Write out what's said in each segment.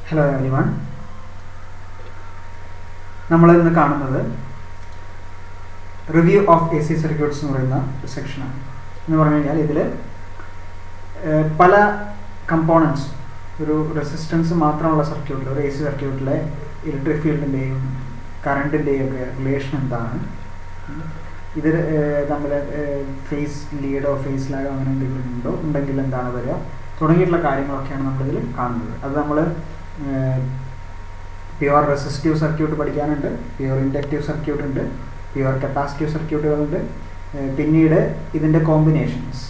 Hello everyone. നമ്മളിന്ന് കാണുന്നത് review of A C circuits എന്ന് പറയുന്ന ഒരു സെക്ഷനാണ്. എന്ന് പറഞ്ഞു കഴിഞ്ഞാൽ ഇതിൽ പല കമ്പോണൻസ്, ഒരു റെസിസ്റ്റൻസ് മാത്രമുള്ള സർക്യൂട്ടിൽ, ഒരു എ സി സർക്യൂട്ടിലെ ഇലക്ട്രിക് ഫീൽഡിൻ്റെയും കറണ്ടിൻ്റെയും ഒക്കെ റിലേഷൻ എന്താണ്, ഇത് തമ്മിൽ ഫേസ് ലീഡോ ഫേസ് ലാഗോ അങ്ങനെ എന്തെങ്കിലും ഉണ്ടെങ്കിൽ എന്താണ് വരിക തുടങ്ങിയിട്ടുള്ള കാര്യങ്ങളൊക്കെയാണ് നമ്മളിതിൽ കാണുന്നത്. അത് നമ്മൾ പ്യുവർ റെസിസ്റ്റീവ് സർക്യൂട്ട് പഠിക്കാനുണ്ട്, പ്യുവർ ഇൻഡക്റ്റീവ് സർക്യൂട്ട് ഉണ്ട്, പ്യുവർ കപ്പാസിറ്റീവ് സർക്യൂട്ടുകളുണ്ട്. പിന്നീട് ഇതിൻ്റെ കോമ്പിനേഷൻസ്,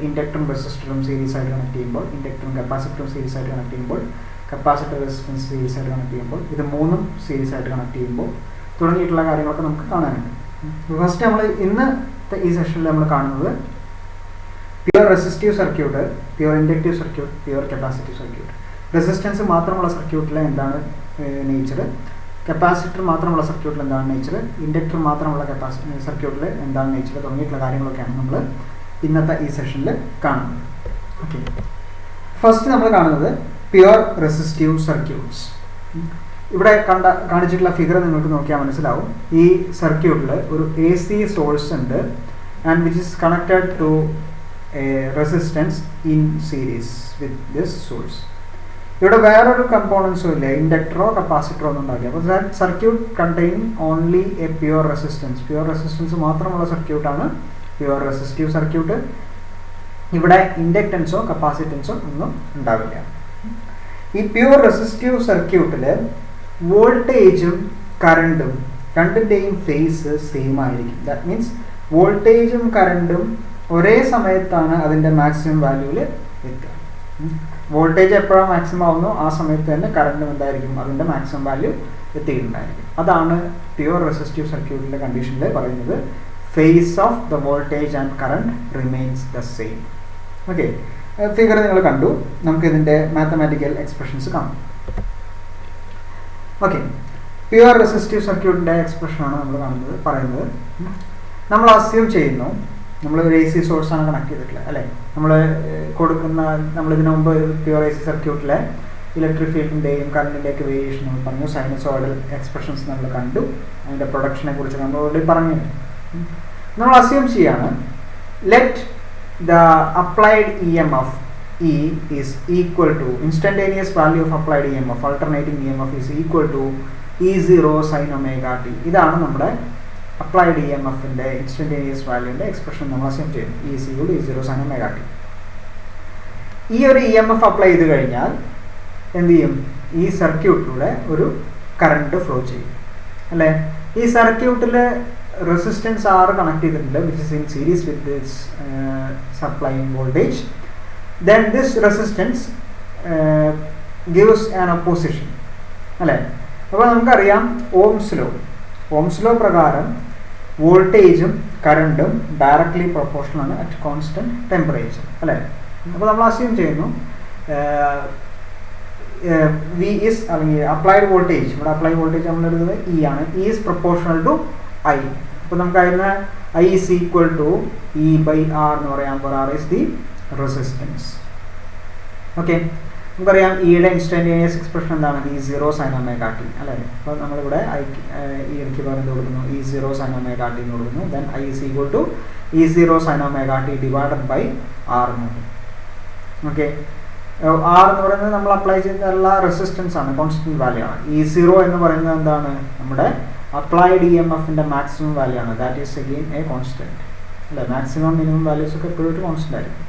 ഇൻഡക്ടറും റെസിസ്റ്ററും സീരീസ് ആയിട്ട് കണക്ട് ചെയ്യുമ്പോൾ, ഇൻഡക്ടറും കപ്പാസിറ്ററും സീരീസ് ആയിട്ട് കണക്ട് ചെയ്യുമ്പോൾ, കപ്പാസിറ്റർ റെസിസ്റ്റൻസ് സീരീസ് ആയിട്ട് കണക്ട് ചെയ്യുമ്പോൾ, ഇത് മൂന്നും സീരീസ് ആയിട്ട് കണക്ട് ചെയ്യുമ്പോൾ തുടങ്ങിയിട്ടുള്ള കാര്യങ്ങളൊക്കെ നമുക്ക് കാണാനുണ്ട്. ഫസ്റ്റ് നമ്മൾ ഇന്നത്തെ ഈ സെഷനിൽ നമ്മൾ കാണുന്നത് pure resistive circuit, pure inductive circuit, pure capacitive circuit. Resistance മാത്രമുള്ള സർക്യൂട്ടിൽ എന്താണ് നേച്ചർ, കപ്പാസിറ്റർ മാത്രമുള്ള സർക്യൂട്ടിൽ എന്താണ് നേച്ചർ, ഇൻഡക്ടർ മാത്രമുള്ള സർക്യൂട്ടിൽ എന്താണ് നേച്ചർ തുടങ്ങിയിട്ടുള്ള കാര്യങ്ങളൊക്കെയാണ് നമ്മൾ ഇന്നത്തെ ഈ സെഷനിൽ കാണുന്നത്. ഓക്കെ, ഫസ്റ്റ് നമ്മൾ കാണുന്നത് പ്യുവർ റെസിസ്റ്റീവ് സർക്യൂട്ട്സ്. ഇവിടെ കാണിച്ചിട്ടുള്ള ഫിഗർ നിങ്ങൾക്ക് നോക്കിയാൽ മനസ്സിലാവും. ഈ സർക്യൂട്ടിൽ ഒരു എ സി സോഴ്സ് ഉണ്ട് and which is connected to a resistance in series with this source. ഇവിടെ വേറൊരു കമ്പോണൻസും ഇല്ല, ഇൻഡക്ടറോ കപ്പാസിറ്ററോ ഒന്നും ഉണ്ടാവില്ല. അപ്പോൾ that circuit containing only a pure resistance. Pure resistance മാത്രമുള്ള സർക്യൂട്ടാണ് പ്യുവർ റെസിസ്റ്റീവ് സർക്യൂട്ട്. ഇവിടെ ഇൻഡക്റ്റൻസോ കപ്പാസിറ്റൻസോ ഒന്നും ഉണ്ടാവില്ല. ഈ പ്യുവർ റെസിസ്റ്റീവ് സർക്യൂട്ടിൽ വോൾട്ടേജും കറണ്ടും രണ്ടിൻ്റെയും ഫേസ് സെയിം ആയിരിക്കും. ദാറ്റ് മീൻസ് വോൾട്ടേജും കറണ്ടും ഒരേ സമയത്താണ് അതിൻ്റെ മാക്സിമം വാല്യൂവിൽ എത്തുക. വോൾട്ടേജ് എപ്പോഴാണ് മാക്സിമം ആവുന്നോ ആ സമയത്ത് തന്നെ കറണ്ടും എന്തായിരിക്കും, അതിൻ്റെ മാക്സിമം വാല്യൂ എത്തിയിട്ടുണ്ടായിരിക്കും. അതാണ് പ്യുവർ റെസിസ്റ്റീവ് സർക്യൂട്ടിൻ്റെ കണ്ടീഷനിൽ പറയുന്നത് phase of the voltage and current remains the same. Okay, figure നിങ്ങൾ കണ്ടു. നമുക്ക് ഇതിൻ്റെ മാത്തമാറ്റിക്കൽ എക്സ്പ്രഷൻസ് കാണാം. ഓക്കെ, പ്യുവർ റെസിസ്റ്റീവ് സർക്യൂട്ടിൻ്റെ എക്സ്പ്രഷനാണ് നമ്മൾ പറയുന്നത്. നമ്മൾ അസ്യൂം ചെയ്യുന്നു നമ്മൾ ഒരു എ സി സോഴ്സാണ് കണക്ട് ചെയ്തിട്ടുള്ളത്, അല്ലേ? നമ്മളിതിനു മുമ്പ് പ്യുവർ എ സി സർക്യൂട്ടിലെ ഇലക്ട്രിക് ഫീൽഡിൻ്റെയും കറണ്ടിൻ്റെയൊക്കെ വേരിയേഷൻ നമ്മൾ പറഞ്ഞു, സൈനസോയിഡൽ എക്സ്പ്രഷൻസ് നമ്മൾ കണ്ടു, അതിൻ്റെ പ്രൊഡക്ഷനെ കുറിച്ച് നമ്മൾ ഓൾറെഡി പറഞ്ഞു. നമ്മൾ അസ്യൂം ചെയ്യാണ് let the applied E M F E is equal to instantaneous value of applied EMF, alternating EMF is equal to E0 sin omega t. ഇതാണ് നമ്മുടെ അപ്ലൈഡ് ഇ എം എഫിൻ്റെ ഇൻസ്റ്റൻറ്റേനിയസ് വാല്യൂൻ്റെ എക്സ്പ്രഷൻ നമ്മൾ assume ചെയ്യും. E0 sin omega t. ഈ ഒരു E M F apply ചെയ്ത് കഴിഞ്ഞാൽ എന്ത് ചെയ്യും? ഈ സർക്യൂട്ടിലൂടെ ഒരു കറണ്ട് ഫ്ലോ ചെയ്യും, അല്ലേ? ഈ സർക്യൂട്ടിൽ റെസിസ്റ്റൻസ് R കണക്ട് ചെയ്തിട്ടുണ്ട്, which is in series with this supplying voltage. Then this resistance gives an opposition, അല്ലേ? അപ്പോൾ നമുക്കറിയാം ഓംസ് ലോ പ്രകാരം വോൾട്ടേജും കറണ്ടും ഡയറക്ട്ലി പ്രൊപ്പോർഷണൽ ആണ് അറ്റ് കോൺസ്റ്റന്റ് ടെമ്പറേച്ചർ, അല്ലേ? അപ്പോൾ നമ്മൾ അസ്യൂം ചെയ്യുന്നു വി ഇസ്, അല്ലെങ്കിൽ അപ്ലൈഡ് വോൾട്ടേജ്, ഇവിടെ അപ്ലൈഡ് വോൾട്ടേജ് നമ്മൾ എടുക്കുന്നത് ഇ ആണ്. E is proportional to I. അപ്പോൾ നമുക്ക് അതിന് I is equal to E by R എന്ന് പറയാമ്പോൾ R is the resistance. Okay, നമുക്കറിയാം ഇയുടെ ഇൻസ്റ്റൻറ്റേനിയസ് എക്സ്പ്രഷൻ എന്താണ്? E0 sin omega t, അല്ലേ? അപ്പോൾ നമ്മളിവിടെ ഈ ഇടയ്ക്ക് പറയുന്നത് കൊടുക്കുന്നു E0 sin omega t എന്ന് കൊടുക്കുന്നു. Then I is equal to E0 sin omega t divided by R എന്ന് പറയും. ഓക്കെ, R എന്ന് പറയുന്നത് നമ്മൾ അപ്ലൈ ചെയ്തിട്ടുള്ള റെസിസ്റ്റൻസ് ആണ്, കോൺസ്റ്റന്റ് വാല്യൂ ആണ്. E0 എന്ന് പറയുന്നത് എന്താണ്? നമ്മുടെ അപ്ലൈഡ് ഇ എം എഫിൻ്റെ മാക്സിമം വാല്യൂ ആണ്. That is again A constant, അല്ലേ? മാക്സിമം മിനിമം വാല്യൂസ് ഒക്കെ എപ്പോഴും ഒരു കോൺസ്റ്റന്റ് ആയിരിക്കും.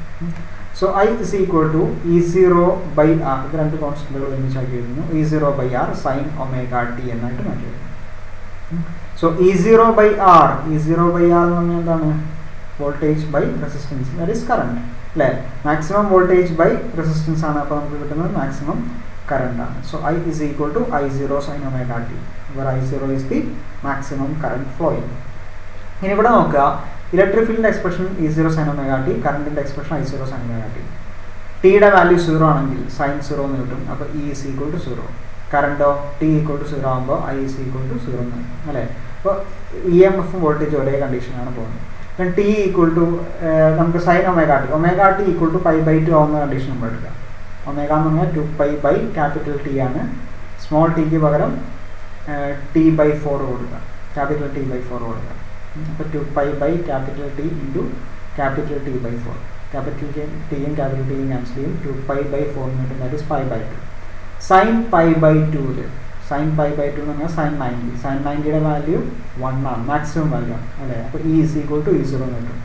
So I is equal to E0 by R. ഇത് രണ്ട് കോൺസ്റ്റന്റുകൾ ഒരുമിച്ചാക്കി എഴുതുന്നു. E0 by R sin omega t എന്നായിട്ട് മാറ്റി എഴുതുന്നു. സോ E0 by R എന്ന് പറഞ്ഞാൽ എന്താണ്? Voltage by resistance, that is current, അല്ലേ? മാക്സിമം വോൾട്ടേജ് ബൈ റെസിസ്റ്റൻസ് ആണ്, അപ്പോൾ നമുക്ക് കിട്ടുന്നത് മാക്സിമം കറണ്ട് ആണ്. So I is equal to I0 sin omega t, where I0 is the maximum current flowing. ഇനി ഇവിടെ നോക്കുക, ഇലക്ട്രിക് ഫീൽഡിൻ്റെ expression E0 sin omega t, കറണ്ടിൻ്റെ expression I0 sin omega t. ടിയുടെ വാല്യൂ 0 ആണെങ്കിൽ സൈൻ 0 എന്ന് കിട്ടും. അപ്പോൾ E is equal to 0. കറണ്ടോ T equal to 0 ആകുമ്പോൾ I is equal to 0 എന്ന് കിട്ടും, അല്ലേ? അപ്പോൾ ഇ എം എഫും വോൾട്ടേജ് ഒരേ കണ്ടീഷനാണ് പോകുന്നത്. ദെൻ T equal to നമുക്ക് sign omega t equal to π/2 ആവുന്ന കണ്ടീഷൻ നമ്മൾ എടുക്കുക. ഒമേഗ എന്ന് പറഞ്ഞാൽ 2π ബൈ ക്യാപിറ്റൽ ടി ആണ്. സ്മോൾ ടിക്ക് പകരം T/4 കൊടുക്കുക, ക്യാപിറ്റൽ T/4 കൊടുക്കുക. അപ്പോൾ 2π by capital T into capital T/4. Capital ടിയും ക്യാപിറ്റൽ ടിയും ക്യാൻസൽ ചെയ്യും. 2π/4 എന്ന് കിട്ടും, ദാറ്റ് ഈസ് π/2. സൈൻ π/2 സൈൻ π/2 എന്ന് പറഞ്ഞാൽ സൈൻ 90. സൈൻ 90യുടെ വാല്യൂ 1 ആണ്, മാക്സിമം വാല്യൂ ആണ് അല്ലേ. അപ്പോൾ E = E0 എന്ന് കിട്ടും.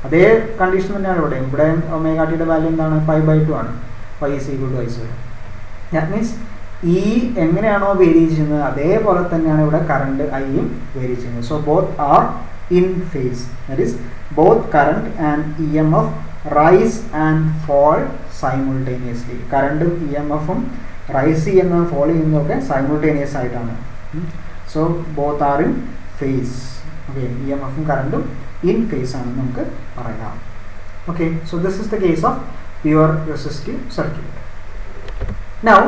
അതേ കണ്ടീഷൻ തന്നെയാണ് ഇവിടെ ഒമേഗ ടിയുടെ വാല്യൂ എന്താണ്? π/2 ആണ്. Pi = I0. That means E എങ്ങനെയാണോ വേരി ചെയ്യുന്നത് അതേപോലെ തന്നെയാണ് ഇവിടെ കറണ്ട് ഐയും വേരി ചെയ്യുന്നത്. So both are in phase, that is both current and EMF rise and fall simultaneously. കറണ്ടും EMFഉം റൈസ് ചെയ്യുന്നതും ഫോൾ ചെയ്യുന്നതൊക്കെ സൈമിൾട്ടേനിയസ് ആയിട്ടാണ്. So both are in phase. Okay, EMFഉം കറണ്ടും ഇൻ ഫേസ് ആണെന്ന് നമുക്ക് പറയാം. Okay, so this is the case of pure resistive circuit. Now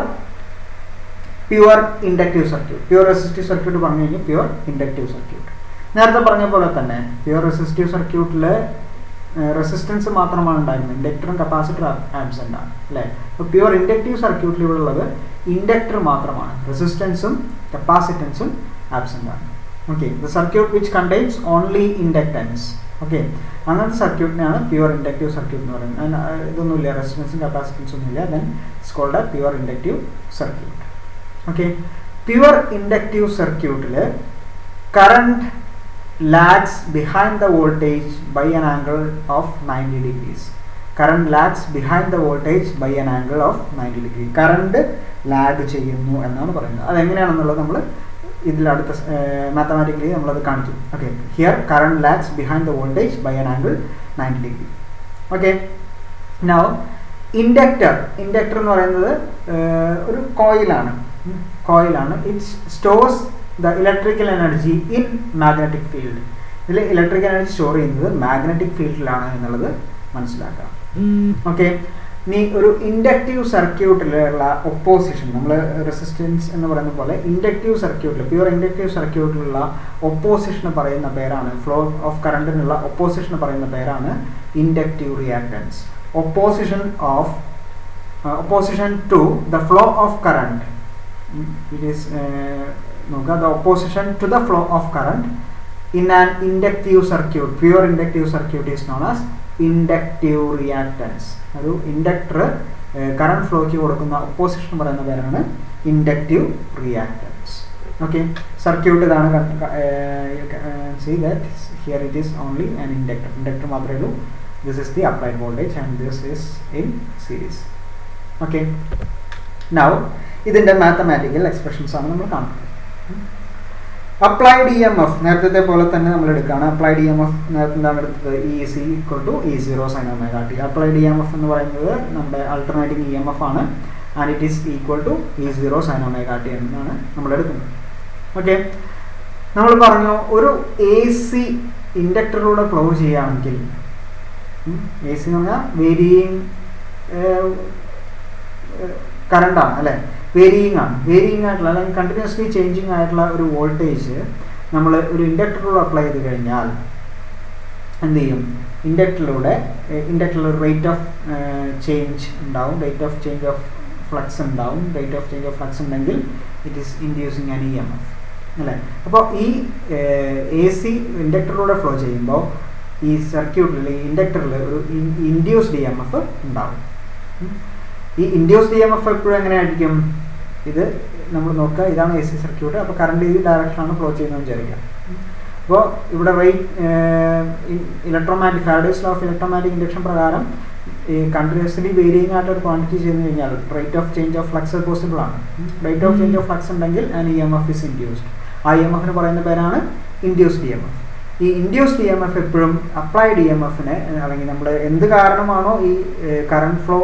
pure inductive circuit. Pure resistive circuit പറഞ്ഞു കഴിഞ്ഞാൽ പ്യുവർ ഇൻഡക്റ്റീവ് സർക്യൂട്ട്. നേരത്തെ പറഞ്ഞ പോലെ തന്നെ പ്യുവർ റെസിസ്റ്റീവ് സർക്യൂട്ടിൽ റെസിസ്റ്റൻസ് മാത്രമാണ് ഉണ്ടായിരുന്നത്, ഇൻഡക്ടറും കപ്പാസിറ്ററും ആബ്സെൻ്റ് ആണ് അല്ലേ. അപ്പോൾ പ്യുവർ ഇൻഡക്റ്റീവ് സർക്യൂട്ടിൽ ഇവിടെ ഉള്ളത് ഇൻഡക്ടർ മാത്രമാണ്, റെസിസ്റ്റൻസും കപ്പാസിറ്റൻസും ആബ്സെൻ്റ് ആണ്. Okay, the circuit which contains only inductance. Okay, അങ്ങനത്തെ സർക്യൂട്ടിനെയാണ് പ്യുവർ ഇൻഡക്റ്റീവ് സർക്യൂട്ട് എന്ന് പറയുന്നത്. ഇതൊന്നുമില്ല, റെസിസ്റ്റൻസും കപ്പാസിറ്റൻസും ഒന്നുമില്ല, then it's called a pure inductive circuit. Okay, pure inductive സർക്യൂട്ടിൽ current lags behind the voltage by an angle of 90 degrees. Current lags behind the voltage by an angle of 90 degree. Current lag ചെയ്യുന്നു എന്നാണ് പറയുന്നത്. അതെങ്ങനെയാണെന്നുള്ളത് നമ്മൾ ഇതിൽ അടുത്ത mathematically നമ്മളത് കാണിക്കും. Okay, here current lags behind the voltage by an angle 90 degree. Okay, now inductor എന്ന് പറയുന്നത് ഒരു കോയിലാണ്. It's stores the electrical energy in magnetic field. ഇതിൽ ഇലക്ട്രിക്കൽ എനർജി സ്റ്റോർ ചെയ്യുന്നത് മാഗ്നറ്റിക് ഫീൽഡിലാണ് എന്നുള്ളത് മനസ്സിലാക്കാം. ഓക്കെ, ഇനി ഒരു ഇൻഡക്റ്റീവ് സർക്യൂട്ടിലുള്ള ഒപ്പോസിഷൻ, നമ്മൾ റെസിസ്റ്റൻസ് എന്ന് പറയുന്ന പോലെ ഇൻഡക്റ്റീവ് സർക്യൂട്ടിൽ, പ്യുവർ ഇൻഡക്റ്റീവ് സർക്യൂട്ടിലുള്ള ഒപ്പോസിഷന് പറയുന്ന പേരാണ്, ഫ്ലോ ഓഫ് കറണ്ടിനുള്ള ഒപ്പോസിഷന് പറയുന്ന പേരാണ് inductive reactance. opposition to the flow of current, it is the opposition to the flow of current in an inductive circuit, pure inductive circuit is known as inductive reactance. ഒരു inductor current ഫ്ലോയ്ക്ക് കൊടുക്കുന്ന opposition പറയുന്ന പേരാണ് inductive reactance. Okay, circuit ഇതാണ്. See that here it is only an inductor മാത്രമേ ഉള്ളൂ. This is the applied voltage and this is in series. Okay, now ഇതിൻ്റെ mathematical expressions ആണ് നമ്മൾ കാണുന്നത്. അപ്ലൈഡ് EMF നേരത്തെ പോലെ തന്നെ നമ്മൾ എടുക്കുകയാണ്. അപ്ലൈഡ് EMF നേരത്തെ എന്താണ് എടുത്തത്? EC = E0 sin omega t. Applied EMF എന്ന് പറയുന്നത് നമ്മുടെ ആൾട്ടർനേറ്റിംഗ് EMF ആണ്, and it is equal to E0 sin omega t എന്നാണ് നമ്മൾ എടുക്കുന്നത്. ഓക്കെ, നമ്മൾ പറഞ്ഞു ഒരു AC ഇൻഡക്ടറിലൂടെ ഫ്ലോ ചെയ്യുകയാണെങ്കിൽ, AC എന്ന് പറഞ്ഞാൽ വേരിയിങ് കറണ്ടാണ് അല്ലേ, വേരിയിങ് ആയിട്ടുള്ള അല്ലെങ്കിൽ കണ്ടിന്യൂസ്ലി ചേഞ്ചിങ് ആയിട്ടുള്ള ഒരു വോൾട്ടേജ് നമ്മൾ ഒരു ഇൻഡക്ടറിലൂടെ അപ്ലൈ ചെയ്ത് കഴിഞ്ഞാൽ എന്ത് ചെയ്യും? ഇൻഡക്ടറിലൂടെ റേറ്റ് ഓഫ് ചേഞ്ച് ഉണ്ടാവും, rate of change of flux ഉണ്ടാവും. Rate of change of flux ഉണ്ടെങ്കിൽ it is inducing an EMF അല്ലേ. അപ്പോൾ ഈ AC ഇൻഡക്ടറിലൂടെ ഫ്ലോ ചെയ്യുമ്പോൾ ഈ സർക്യൂട്ടിൽ, ഈ ഇൻഡക്ടറിൽ ഒരു ഇൻഡ്യൂസ്ഡ് EMF ഉണ്ടാവും. ഈ ഇൻഡ്യൂസ്ഡ് EMF എപ്പോഴും എങ്ങനെയായിരിക്കും? ഇത് നമ്മൾ നോക്കുക, ഇതാണ് AC സർക്യൂട്ട്. അപ്പോൾ കറണ്ട് ഈ ഡയറക്ഷനാണ് ഫ്ലോ ചെയ്യുന്നതെന്ന് വിചാരിക്കാം. അപ്പോൾ ഇവിടെ Faraday's law of electromagnetic induction പ്രകാരം ഈ കണ്ടിന്യൂസ്ലി വേരിയിങ് ആയിട്ട് ഒരു ക്വാണ്ടിറ്റി ചെയ്ത് കഴിഞ്ഞാൽ rate of change of flux possible ആണ്. Rate of change of flux ഉണ്ടെങ്കിൽ ആൻഡ് EMF ഇസ് ഇൻഡ്യൂസ്ഡ്. ആ EMFന് പറയുന്ന പേരാണ് ഇൻഡ്യൂസ്ഡ് EMF. ഈ ഇൻഡ്യൂസ്ഡ് EMF എപ്പോഴും അപ്ലൈഡ് EMFനെ, അല്ലെങ്കിൽ നമ്മൾ എന്ത് കാരണമാണോ ഈ കറണ്ട് ഫ്ലോ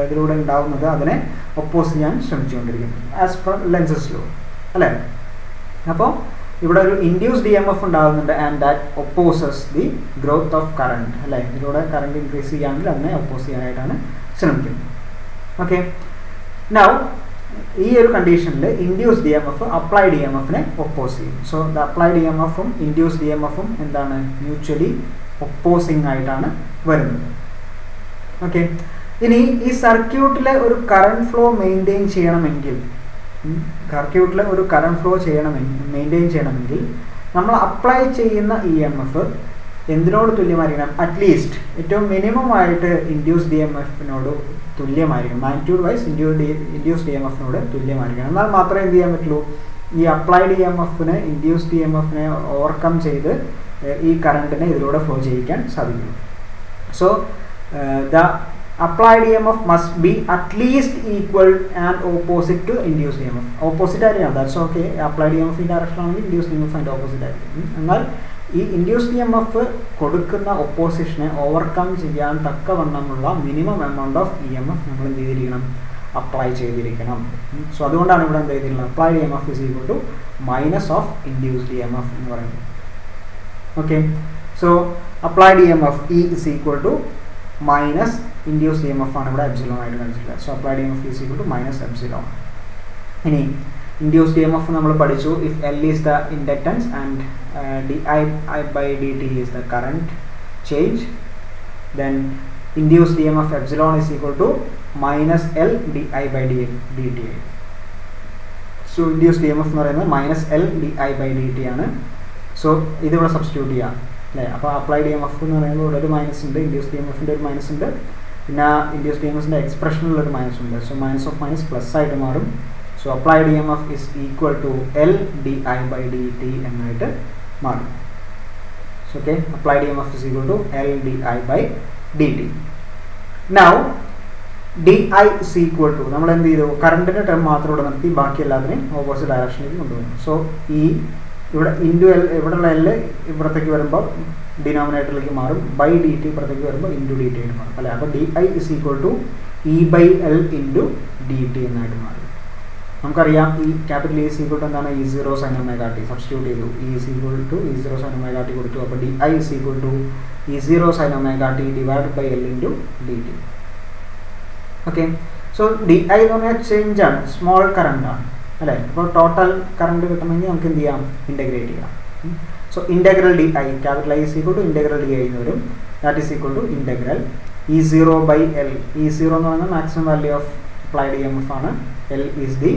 ഇതിലൂടെ ഉണ്ടാവുന്നത് അതിനെ ഒപ്പോസ് ചെയ്യാൻ ശ്രമിച്ചുകൊണ്ടിരിക്കുന്നത്, ആസ് പെർ ലെൻസസ് ലോ അല്ലേ. അപ്പോൾ ഇവിടെ ഒരു ഇൻഡ്യൂസ്ഡ് EMF ഉണ്ടാകുന്നുണ്ട്, and that opposes the growth of current അല്ലേ. ഇതിലൂടെ കറണ്ട് ഇൻക്രീസ് ചെയ്യുകയാണെങ്കിൽ അതിനെ ഒപ്പോസ് ചെയ്യാനായിട്ടാണ് ശ്രമിക്കുന്നത്. ഓക്കെ, നൗ ഈ ഒരു കണ്ടീഷനിൽ ഇൻഡ്യൂസ്ഡ് EMF അപ്ലൈഡ് EMFനെ ഒപ്പോസ് ചെയ്യും. സോ ദ അപ്ലൈഡ് EMFും ഇൻഡ്യൂസ്ഡ് EMFും എന്താണ്? മ്യൂച്വലി ഒപ്പോസിങ് ആയിട്ടാണ് വരുന്നത്. ഓക്കെ, ഇനി ഈ സർക്യൂട്ടിലെ ഒരു കറണ്ട് ഫ്ലോ മെയിൻറ്റെയിൻ ചെയ്യണമെങ്കിൽ മെയിൻറ്റെയിൻ ചെയ്യണമെങ്കിൽ നമ്മൾ അപ്ലൈ ചെയ്യുന്ന EMF എന്തിനോട് തുല്യമായിരിക്കണം? അറ്റ്ലീസ്റ്റ് ഏറ്റവും മിനിമം ആയിട്ട് ഇൻഡ്യൂസ്ഡ് EMFനോട് തുല്യമായിരിക്കണം. മാഗ്നിറ്റ്യൂഡ് വൈസ് ഇൻഡ്യൂസ്ഡ് EMFനോട് തുല്യമായിരിക്കണം. എന്നാൽ മാത്രമേ എന്ത് ചെയ്യാൻ പറ്റുള്ളൂ? ഈ അപ്ലൈഡ് ഇൻഡ്യൂസ്ഡ് EMFനെ ഓവർകം ചെയ്ത് ഈ കറണ്ടിനെ ഇതിലൂടെ ഫ്ലോ ചെയ്യിക്കാൻ സാധിക്കും. So the applied EMF must be at least equal and opposite to induced EMF. Opposite ആയിരിക്കണം, that's okay. applied EMF direction ആണെങ്കിൽ induced EMF അതിൻ്റെ ഓപ്പോസിറ്റ് ആയിരിക്കും. എന്നാൽ ഈ ഇൻഡ്യൂസ്ഡ് EMF കൊടുക്കുന്ന ഒപ്പോസിഷനെ ഓവർകം ചെയ്യാൻ തക്കവണ്ണമുള്ള മിനിമം എമൗണ്ട് ഓഫ് EMF നമ്മൾ എന്ത് ചെയ്തിരിക്കണം? അപ്ലൈ ചെയ്തിരിക്കണം. സോ അതുകൊണ്ടാണ് ഇവിടെ എന്ത് ചെയ്തിട്ടുള്ളത്? Applied EMF is equal to minus of induced EMF എന്ന് പറയുന്നത്. Okay, so applied EMF E is equal to minus induced EMF ആണ് ഇവിടെ എപ്സിലോൺ ആയിട്ട് കാണിച്ചിട്ടുള്ളത്. So applied EMF is equal to minus epsilon. ഇനി ഇൻഡ്യൂസ്ഡ് EMF നമ്മൾ പഠിച്ചു. If L is the inductance and di/dt is the current change, then induced EMF epsilon is equal to minus L di/dt. So induced EMF എന്ന് പറയുന്നത് minus L di/dt ആണ്. So ഇതിവിടെ substitute ചെയ്യാം അല്ലേ? അപ്പോൾ applied EMF എന്ന് പറയുമ്പോൾ ഇവിടെ ഒരു മൈനസ് ഉണ്ട്, ഇൻഡ്യൂസ്ഡ് EMFൻ്റെ ഒരു മൈനസ് ഉണ്ട്, പിന്നെ ഇൻഡ്യൂസ്ഡ് EMFൻ്റെ എക്സ്പ്രഷനിലൊരു മൈനസ് ഉണ്ട്. So minus of minus plus ആയിട്ട് മാറും. So applied EMF is equal to L di/dt എന്നായിട്ട് മാറും. So okay, applied EMF is equal to L di/dt. Now di is equal to നമ്മൾ എന്ത് ചെയ്തു? കറണ്ടിൻ്റെ ടേം മാത്രം ഇവിടെ നിർത്തി, ബാക്കി എല്ലാത്തിനെയും ഓപ്പോസിറ്റ് ഡയറക്ഷനിലേക്ക് കൊണ്ടുപോകും. സോ ഈ ഇവിടെ ഇൻറ്റു L, ഇവിടെയുള്ള L ഇവിടത്തേക്ക് വരുമ്പോൾ ഡിനോമിനേറ്ററിലേക്ക് മാറും, ബൈ dt ഇപ്പുറത്തേക്ക് വരുമ്പോൾ ഇൻറ്റു dt ആയിട്ട് മാറും അല്ലേ? അപ്പോൾ di is equal to E/L into dt എന്നായിട്ട് മാറും. നമുക്കറിയാം ഈ capital E is equal to എന്താണ്? E0 sin omega t substitute ചെയ്തു. E is equal to E0 sin omega t കൊടുത്തു. അപ്പോൾ di is equal to E0 sin omega t divided by L into dt. Okay, so di എന്ന് പറഞ്ഞാൽ change ആണ്, small current ആണ് അല്ലേ? അപ്പോൾ total current കിട്ടണമെങ്കിൽ നമുക്ക് എന്ത് ചെയ്യാം? ഇൻ്റഗ്രേറ്റ് ചെയ്യാം. So integral di, capital I is equal to integral di എന്ന് വരും. That is equal to integral E0 by L. E0 എന്ന് പറയുന്നത് maximum value of applied EMF ആണ്. L is the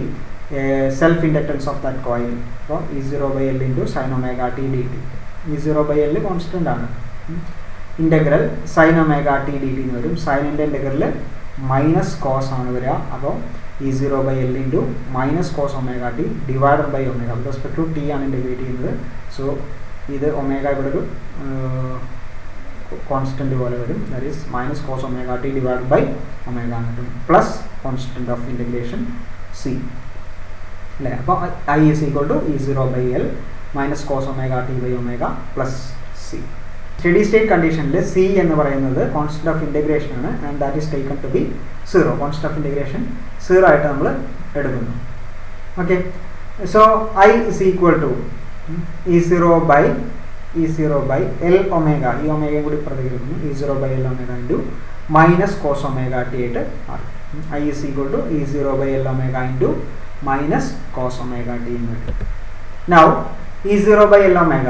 self inductance of that coil. അപ്പോൾ E0 by L into sine omega t dt. E0 by L constant ആണ്. Integral sine omega t dt എന്ന് വരും. സൈനിൻ്റെ integral minus cos ആണ് വരിക. അപ്പോൾ E0 by L into minus cos omega t divided by omega. With respect to t ആണ് integrate ചെയ്യുന്നത്. So ഇത് omega ഇവിടെ ഒരു കോൺസ്റ്റൻറ്റ് പോലെ വരും. That is minus cos omega t divide by omega കിട്ടും, plus constant of integration C അല്ലേ? അപ്പോൾ I is equal to E0 by L minus cos omega t by omega plus C. Steady state കണ്ടീഷനിൽ C എന്ന് പറയുന്നത് constant of integration ആണ്. And that is taken to be 0. Constant of integration 0 ആയിട്ട് നമ്മൾ എടുക്കുന്നു. Okay, so I is equal to E0 by L omega, ഈ ഒമേഗയും കൂടി പ്രതികരിക്കുന്നു. E0 by L omega into minus cos omega t ആയിട്ട് മാറും. I is equal to E0 by L omega into minus cos omega t എന്ന് വരും. Now E0 by L omega,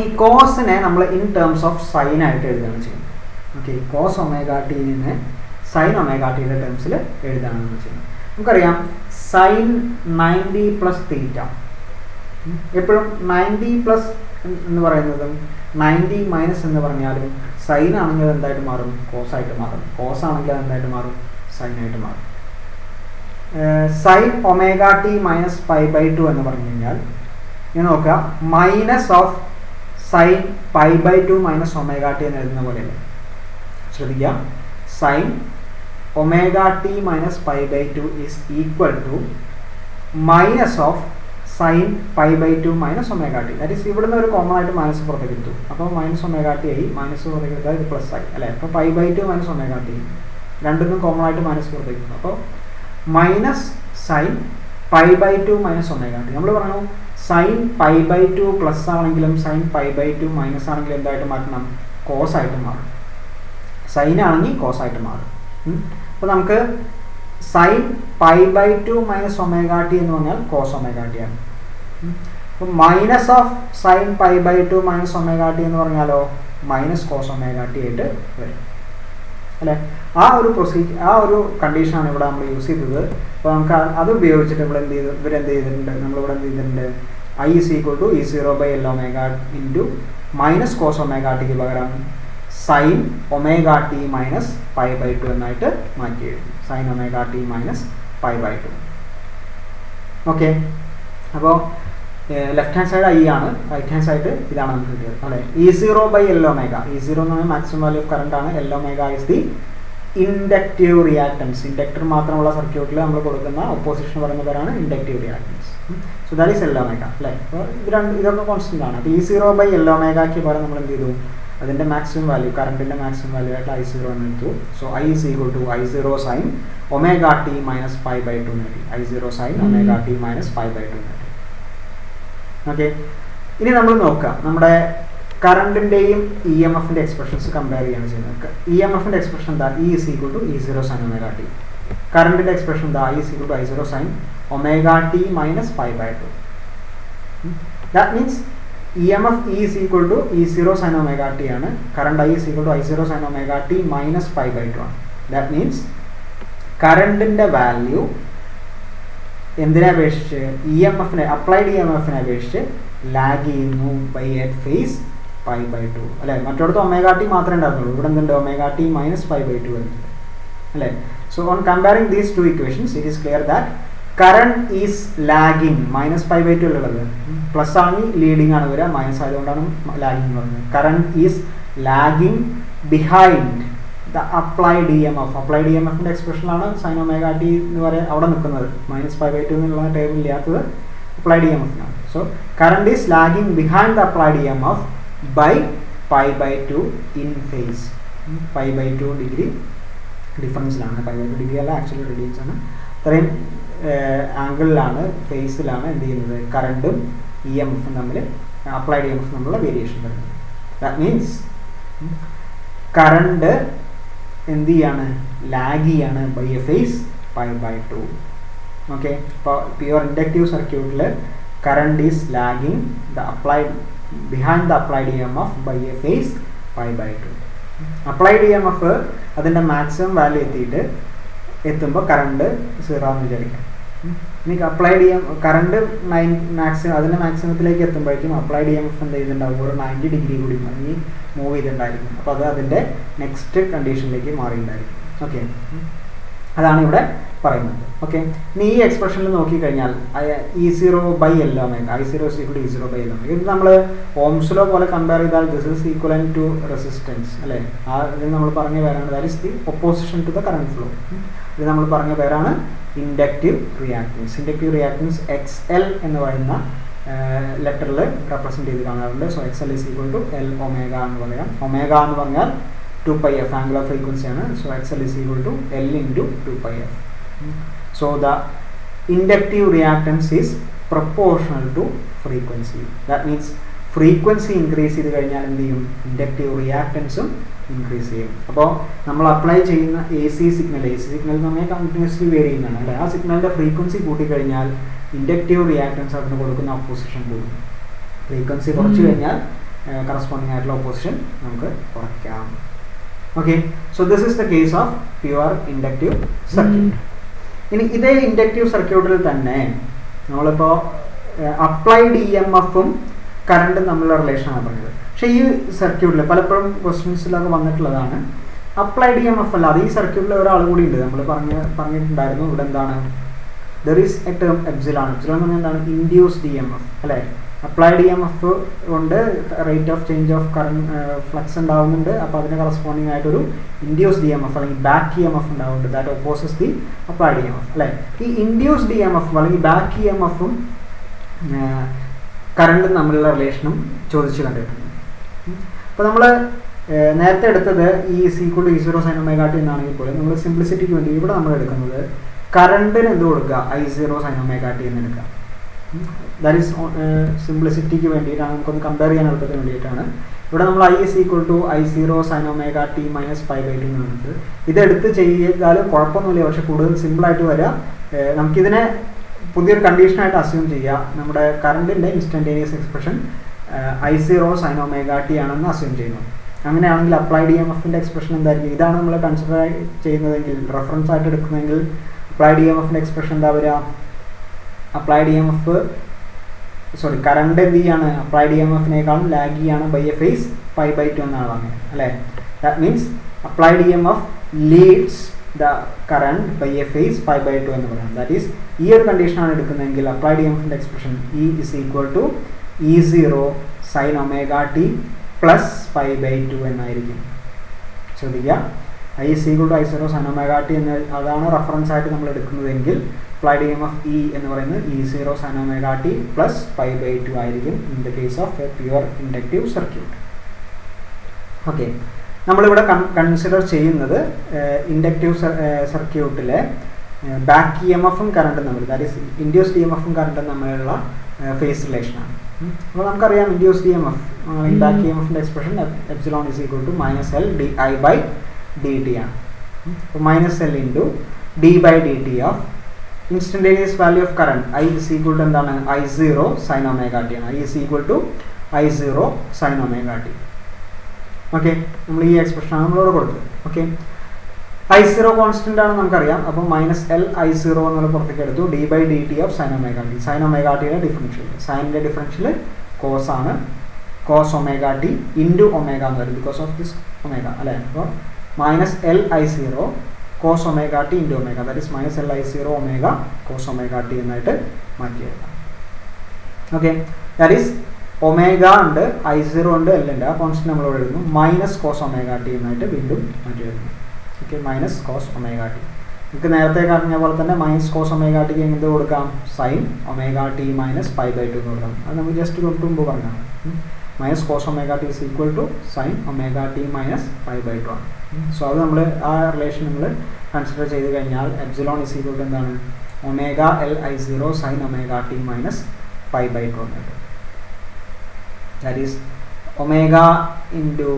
ഈ കോസിനെ നമ്മൾ ഇൻ ടേംസ് ഓഫ് സൈൻ ആയിട്ട് എഴുതുകയാണ് ചെയ്യുന്നത്. Okay, cos omega ടിനെ സൈൻ ഒമേഗ ടിയുടെ ടേംസിൽ എഴുതുകയാണ് ചെയ്യുന്നത്. നമുക്കറിയാം സൈൻ 90 പ്ലസ് തീറ്റ. എപ്പോഴും 90 പ്ലസ് എന്ന് പറയുന്നതും 90 മൈനസ് എന്ന് പറഞ്ഞാലും സൈൻ ആണെങ്കിൽ എന്തായിട്ട് മാറും? കോസായിട്ട് മാറും. കോസ് ആണെങ്കിൽ എന്തായിട്ട് മാറും? സൈനായിട്ട് മാറും. സൈൻ ഒമേഗ ടി മൈനസ് π/2 എന്ന് പറഞ്ഞു കഴിഞ്ഞാൽ ഇങ്ങനെ നോക്കുക, minus of sine π/2 minus omega t എന്ന് എഴുതുന്ന പോലെയല്ലേ? ശ്രദ്ധിക്കുക, sine omega t minus π/2 is equal to minus of sine π/2 minus omega t. That is ഇവിടുന്ന് ഒരു കോമൺ ആയിട്ട് മൈനസ് പുറത്തേക്ക് എടുത്തു. അപ്പോൾ മൈനസ് ഒമേഗ ടി ആയി, മൈനസ് പുറത്തേക്ക് എടുത്താൽ ഇത് പ്ലസ് ആയി അല്ലേ? അപ്പോൾ π/2 മൈനസ് ഒമേഗ ടി രണ്ടിനും കോമൺ ആയിട്ട് മൈനസ് പുറത്തേക്ക് എടുത്തു. അപ്പോൾ minus sine π/2 minus omega t. നമ്മൾ പറഞ്ഞു സൈൻ π/2 പ്ലസ് ആണെങ്കിലും സൈൻ π/2 മൈനസ് ആണെങ്കിലും എന്തായിട്ട് മാറ്റണം? കോസ് ആയിട്ട് മാറും. സൈൻ ആണെങ്കിൽ കോസ് ആയിട്ട് മാറും. അപ്പോൾ നമുക്ക് സൈൻ π/2 മൈനസ് ഒമേഗ ടി എന്ന് പറഞ്ഞാൽ കോസ് ഒമേഗ ടി ആണ്. അപ്പോൾ minus of sine π/2 minus omega t എന്ന് പറഞ്ഞാലോ മൈനസ് കോസ് ഒമേഗ ടി ആയിട്ട് വരും. അല്ലേ? ആ ഒരു കണ്ടീഷനാണ് ഇവിടെ നമ്മൾ യൂസ് ചെയ്തത്. അപ്പോൾ നമുക്ക് അത് ഉപയോഗിച്ചിട്ട് ഇവരെന്ത് ചെയ്തിട്ടുണ്ട്, നമ്മളിവിടെ എന്ത് ചെയ്തിട്ടുണ്ട്, I is equal to E0/L omega into minus cos omega t ക്ക് പകരം sin omega t minus pi/2 എന്നായിട്ട് മാറ്റി എഴുതും. sin omega t minus pi/2. Okay, അപ്പോൾ ലെഫ്റ്റ് ഹാൻഡ് സൈഡ് I ആണ്, റൈറ്റ് ഹാൻഡ് സൈഡ് ഇതാണ് നമുക്ക് കിട്ടിയത് അല്ലേ. E0/L omega, E0 എന്ന് പറഞ്ഞാൽ മാക്സിമം വാല്യൂ ഓഫ് കറണ്ട് ആണ്. L omega is the inductive reactance. Inductor മാത്രമുള്ള സർക്യൂട്ടിൽ നമ്മൾ കൊടുക്കുന്ന ഒപ്പോസിഷൻ പറയുന്ന പേരാണ് inductive reactance. So that is L omega അല്ലേ. അപ്പോൾ ഇതൊക്കെ കോൺസ്റ്റന്റ് ആണ്. അപ്പോൾ E0/L omega പകരം നമ്മൾ എന്ത് ചെയ്തു, അതിൻ്റെ മാക്സിമം വാല്യൂ, കറണ്ടിൻ്റെ മാക്സിമം വാല്യൂ ആയിട്ട് I0 എന്ന് എടുത്തു. So I is equal to I0 sin omega t minus pi/2 നേടി. I0 sin omega t minus pi/2 നേടി. ഓക്കെ, ഇനി നമ്മൾ നോക്കാം നമ്മുടെ കറണ്ടിൻ്റെയും ഇ എം എഫിൻ്റെ എക്സ്പ്രഷൻസ് കമ്പയർ ചെയ്യാണ് ചെയ്യുന്നത്. ഇ എം എഫിൻ്റെ എക്സ്പ്രഷൻ എന്താ, E is equal to E0 sin omega t. കറണ്ടിൻ്റെ എക്സ്പ്രഷൻ എന്താ, I is equal to I0 sin omega t minus pi/2. That means EMF E is equal to E0 sin omega t ആണ്. Current I is equal to I0 sin omega t minus pi/2 ആണ്. That means കറണ്ടിൻ്റെ value എന്തിനെ അപേക്ഷിച്ച്, EMFനെ applied EMFനെ അപേക്ഷിച്ച് lag ചെയ്യുന്നു by at face pi/2 അല്ലേ. മറ്റൊടത്ത് omega t മാത്രമേ ഉണ്ടായിരുന്നുള്ളൂ, ഇവിടെ എന്തുണ്ട്, omega t minus pi/2 വരുന്നുണ്ട് അല്ലേ. So on comparing these two equations it is clear that current is lagging. Minus pi/2 ഉള്ളത്, പ്ലസ് ആണെങ്കിൽ ലീഡിങ് ആണ് വരിക, മൈനസ് ആയതുകൊണ്ടാണ് ലാഗിങ് എന്ന് പറയുന്നത്. Current is lagging behind the applied EMF. Applied EMFിൻ്റെ എക്സ്പ്രഷനാണ് sin omega t എന്ന് പറയുക അവിടെ നിൽക്കുന്നത്. മൈനസ് pi/2 എന്നുള്ള ടേം ഇല്ലാത്തത് അപ്ലൈഡ് EMFനാണ്. So current is lagging behind the applied EMF by pi/2 in phase. pi/2 degree ഡിഫറൻസിലാണ്, pi/2 ഡിഗ്രി അല്ല, ആക്ച്വലി റേഡിയൻസ് ആണ്. അത്രയും ആംഗിളിലാണ്, ഫേസിലാണ് എന്ത് ചെയ്യുന്നത്, കറണ്ടും EMFും തമ്മിൽ, അപ്ലൈഡ് EMF തമ്മിലുള്ള വേരിയേഷൻ വരുന്നത്. ദാറ്റ് മീൻസ് കറണ്ട് എന്ത് ചെയ്യാണ്, ലാഗ് ചെയ്യാണ് by a phase pi/2. Okay, ഇപ്പോൾ പ്യുവർ ഇൻഡക്റ്റീവ് സർക്യൂട്ടിൽ current is lagging the applied behind the applied EMF by a phase pi/2. Applied EMF അതിൻ്റെ മാക്സിമം വാല്യൂ എത്തുമ്പോൾ current 0 എന്ന് വിചാരിക്കാം. ഇനി അപ്ലൈഡ് കറണ്ട് മാക്സിമം അതിൻ്റെ മാക്സിമത്തിലേക്ക് എത്തുമ്പോഴേക്കും അപ്ലൈഡ് EMF എന്ത് ചെയ്തിട്ടുണ്ടാവും, ഒരു 90 ഡിഗ്രി കൂടി മൂവ് ചെയ്തിട്ടുണ്ടായിരിക്കും. അപ്പോൾ അത് അതിൻ്റെ നെക്സ്റ്റ് കണ്ടീഷനിലേക്ക് മാറിയിട്ടുണ്ടായിരിക്കും. ഓക്കെ, അതാണ് ഇവിടെ പറയുന്നത്. ഓക്കെ, ഇനി ഈ എക്സ്പ്രഷനിൽ നോക്കിക്കഴിഞ്ഞാൽ E0/L omega, I0 is equal to E0/L omega. ഇത് നമ്മൾ ഓംസ് ലോ പോലെ കമ്പയർ ചെയ്താൽ this is equivalent to resistance അല്ലേ. ആ ഇത് നമ്മൾ പറഞ്ഞ പേരാണ്, that is the opposition to the current flow. ഇത് നമ്മൾ പറഞ്ഞ പേരാണ് inductive reactance. Inductive reactance XL എന്ന് പറയുന്ന ലെറ്ററിൽ റെപ്രസെൻറ്റ് ചെയ്ത് കാണാറുണ്ട്. So XL is equal to L omega എന്ന് പറയാം. ഒമേഗ എന്ന് പറഞ്ഞാൽ 2πf ആംഗുലർ ഫ്രീക്വൻസി ആണ്. So XL is equal to L into 2πf. So the inductive reactance is proportional to frequency. That means frequency increase ചെയ്ത് കഴിഞ്ഞാൽ എന്ത് ചെയ്യും, inductive റിയാക്ടൻസും increase ചെയ്യും. അപ്പോൾ നമ്മൾ അപ്ലൈ ചെയ്യുന്ന AC സിഗ്നൽ എന്ന് പറഞ്ഞാൽ കണ്ടിന്യൂസ്ലി വേരി ചെയ്യുന്നതാണ് അല്ലേ. ആ സിഗ്നലിൻ്റെ ഫ്രീക്വൻസി കൂട്ടിക്കഴിഞ്ഞാൽ ഇൻഡക്റ്റീവ് റിയാക്ടൻസ് അതിന് കൊടുക്കുന്ന ഓപ്പോസിഷൻ കൂടും. ഫ്രീക്വൻസി കുറച്ച് കഴിഞ്ഞാൽ കറസ്പോണ്ടിങ് ആയിട്ടുള്ള ഓപ്പോസിഷൻ നമുക്ക് കുറയ്ക്കാം. Okay, so this is the case of pure inductive circuit. ഇനി ഇതേ ഇൻഡക്റ്റീവ് സർക്യൂട്ടിൽ തന്നെ നമ്മളിപ്പോൾ അപ്ലൈഡ് EMFും കറണ്ടും തമ്മിലുള്ള റിലേഷനാണ് പറഞ്ഞത്. പക്ഷേ ഈ സർക്യൂട്ടിൽ പലപ്പോഴും ക്വസ്റ്റ്യൻസിലൊക്കെ വന്നിട്ടുള്ളതാണ് അപ്ലൈഡ് EMF അല്ലാതെ ഈ സർക്യൂട്ടിൽ ഒരാൾ കൂടി ഉണ്ട്. നമ്മൾ പറഞ്ഞിട്ടുണ്ടായിരുന്നു ഇവിടെ എന്താണ്, there is A term epsilon. Epsilon എന്ന് പറഞ്ഞാൽ എന്താണ്, ഇൻഡ്യൂസ്ഡ് EMF അല്ലേ. അപ്ലൈഡ് EMF കൊണ്ട് rate of change of current flux ഉണ്ടാവുന്നുണ്ട്. അപ്പോൾ അതിന് കറസ്പോണ്ടിങ് ആയിട്ടൊരു ഇൻഡ്യൂസ്ഡ് EMF അല്ലെങ്കിൽ ബാക്ക് EMF ഉണ്ടാവുന്നുണ്ട്. That opposes the applied EMF അല്ലേ. ഈ ഇൻഡ്യൂസ്ഡ് EMF അല്ലെങ്കിൽ ബാക്ക് EMFും കറണ്ടും തമ്മിലുള്ള റിലേഷനും ചോദിച്ചു കണ്ടിട്ടുണ്ട്. അപ്പോൾ നമ്മൾ നേരത്തെ എടുത്തത് E0 sin omega t എന്നാണെങ്കിൽ പോലും നമ്മൾ സിംപ്ലിസിറ്റിക്ക് വേണ്ടി ഇവിടെ നമ്മൾ എടുക്കുന്നത് കറണ്ടിന് എന്ത് കൊടുക്കുക, I0 sin omega t എന്ന് എടുക്കുക. ദാറ്റ് ഈസ് സിംപ്ലിസിറ്റിക്ക് വേണ്ടിയിട്ടാണ്, നമുക്കൊന്ന് കമ്പയർ ചെയ്യാൻ എളുപ്പത്തിന് വേണ്ടിയിട്ടാണ്. ഇവിടെ നമ്മൾ I is equal to I0 sin omega t minus pi/2 എന്ന് എടുത്തത്. ഇതെടുത്ത് ചെയ്താൽ കുഴപ്പമൊന്നുമില്ല, പക്ഷെ കൂടുതൽ സിമ്പിളായിട്ട് വരിക. നമുക്കിതിനെ പുതിയൊരു കണ്ടീഷനായിട്ട് അസ്യൂം ചെയ്യാം. നമ്മുടെ കറണ്ടിൻ്റെ instantaneous expression I0 sin omega t ആണെന്ന് അസ്യൂം ചെയ്യുന്നു. അങ്ങനെയാണെങ്കിൽ അപ്ലൈഡ് ഇ എം എഫിൻ്റെ എക്സ്പ്രഷൻ എന്തായിരിക്കും? ഇതാണ് നമ്മൾ കൺസിഡർ ചെയ്യുന്നതെങ്കിൽ, റെഫറൻസ് ആയിട്ട് എടുക്കുന്നതെങ്കിൽ അപ്ലൈഡ് ഇ എം എഫിൻ്റെ എക്സ്പ്രഷൻ എന്താ വരിക? Applied E M F current എന്ത് ചെയ്യാണ്? അപ്ലൈഡ് ഇ എം എഫിനേക്കാളും ലാഗ് ചെയ്യാണ് ബൈ എ ഫേസ് π/2 എന്നാണ് പറഞ്ഞത് അല്ലേ? That means applied E M F leads the current by a phase π/2 എന്ന് പറയാം. ദാറ്റ് ഈസ് ഈ ഒരു കണ്ടീഷനാണ് എടുക്കുന്നതെങ്കിൽ അപ്ലൈഡ് ഇ എം എഫിൻ്റെ expression E is equal to E0 sin omega t plus π/2 എന്നായിരിക്കും. ശ്രദ്ധിക്കുക, I is equal to I0 sin omega t എന്ന് അതാണ് റെഫറൻസ് ആയിട്ട് നമ്മൾ എടുക്കുന്നതെങ്കിൽ applied E M F E എന്ന് പറയുന്നത് E0 sin omega t plus π/2 ആയിരിക്കും in the case of a pure inductive circuit. Okay, നമ്മളിവിടെ കൺസിഡർ ചെയ്യുന്നത് ഇൻഡക്റ്റീവ് സർക്യൂട്ടിലെ ബാക്ക് ഇ എം എഫും കറണ്ടും തമ്മിൽ, that is induced E M എഫും കറണ്ടും തമ്മിലുള്ള ഫേസ് റിലേഷനാണ്. അപ്പോൾ നമുക്കറിയാം ഇൻഡ്യൂസ്ഡ് ഇ എം എഫ് അല്ലെങ്കിൽ ബാക്ക് ഇ എം എഫിൻ്റെ expression epsilon is equal to -L/di/dt ആണ്. അപ്പോൾ -L into d/dt of instantaneous value of current I is equal to എന്താണ്? I0 sin omega t ആണ്. I is equal to I0 sin omega t. Okay, നമ്മൾ ഈ എക്സ്പ്രഷനാണ് നമ്മളിവിടെ കൊടുത്തത്. Okay, I0 constant ആണ് നമുക്കറിയാം. അപ്പോൾ -L I0 എന്നുള്ള പുറത്തേക്ക് എടുത്തു. d/dt of sin omega t. sin omega tയുടെ ഡിഫറൻഷ്യൽ, സൈനിൻ്റെ ഡിഫറൻഷ്യൽ കോസ് ആണ്, cos omega t into omega എന്ന് വരും ബിക്കോസ് ഓഫ് ദിസ് ഒമേഗ അല്ലേ? അപ്പോൾ -L I0 cos omega t into omega, that is -L I0 omega cos omega t എന്നായിട്ട് മാറ്റി എഴുതാം. Okay, that is omega ഉണ്ട്, I0 ഉണ്ട്, L ഉണ്ട്. ആ കോൺസ്റ്റന്റ് നമ്മളിവിടെ എഴുതുന്നു. -cos omega t എന്നായിട്ട് വീണ്ടും മാറ്റി എഴുതുന്നു. Okay, -cos omega t. നമുക്ക് നേരത്തെ പറഞ്ഞ പോലെ തന്നെ -cos omega t എന്ത് കൊടുക്കാം? sin omega t minus π/2 എന്ന് കൊടുക്കാം. അത് നമ്മൾ ജസ്റ്റ് മുമ്പ് പറഞ്ഞതാണ്. -cos omega t is equal to sin omega t minus π/2 ആണ്. സോ അത് നമ്മൾ ആ റിലേഷൻ നമ്മൾ കൺസിഡർ ചെയ്ത് കഴിഞ്ഞാൽ എപ്സിലോൺ ഇസ് ഈക്വൽ ടു എന്താണ്? Omega L I0 sin omega t minus π/2 എന്ന്. That is omega into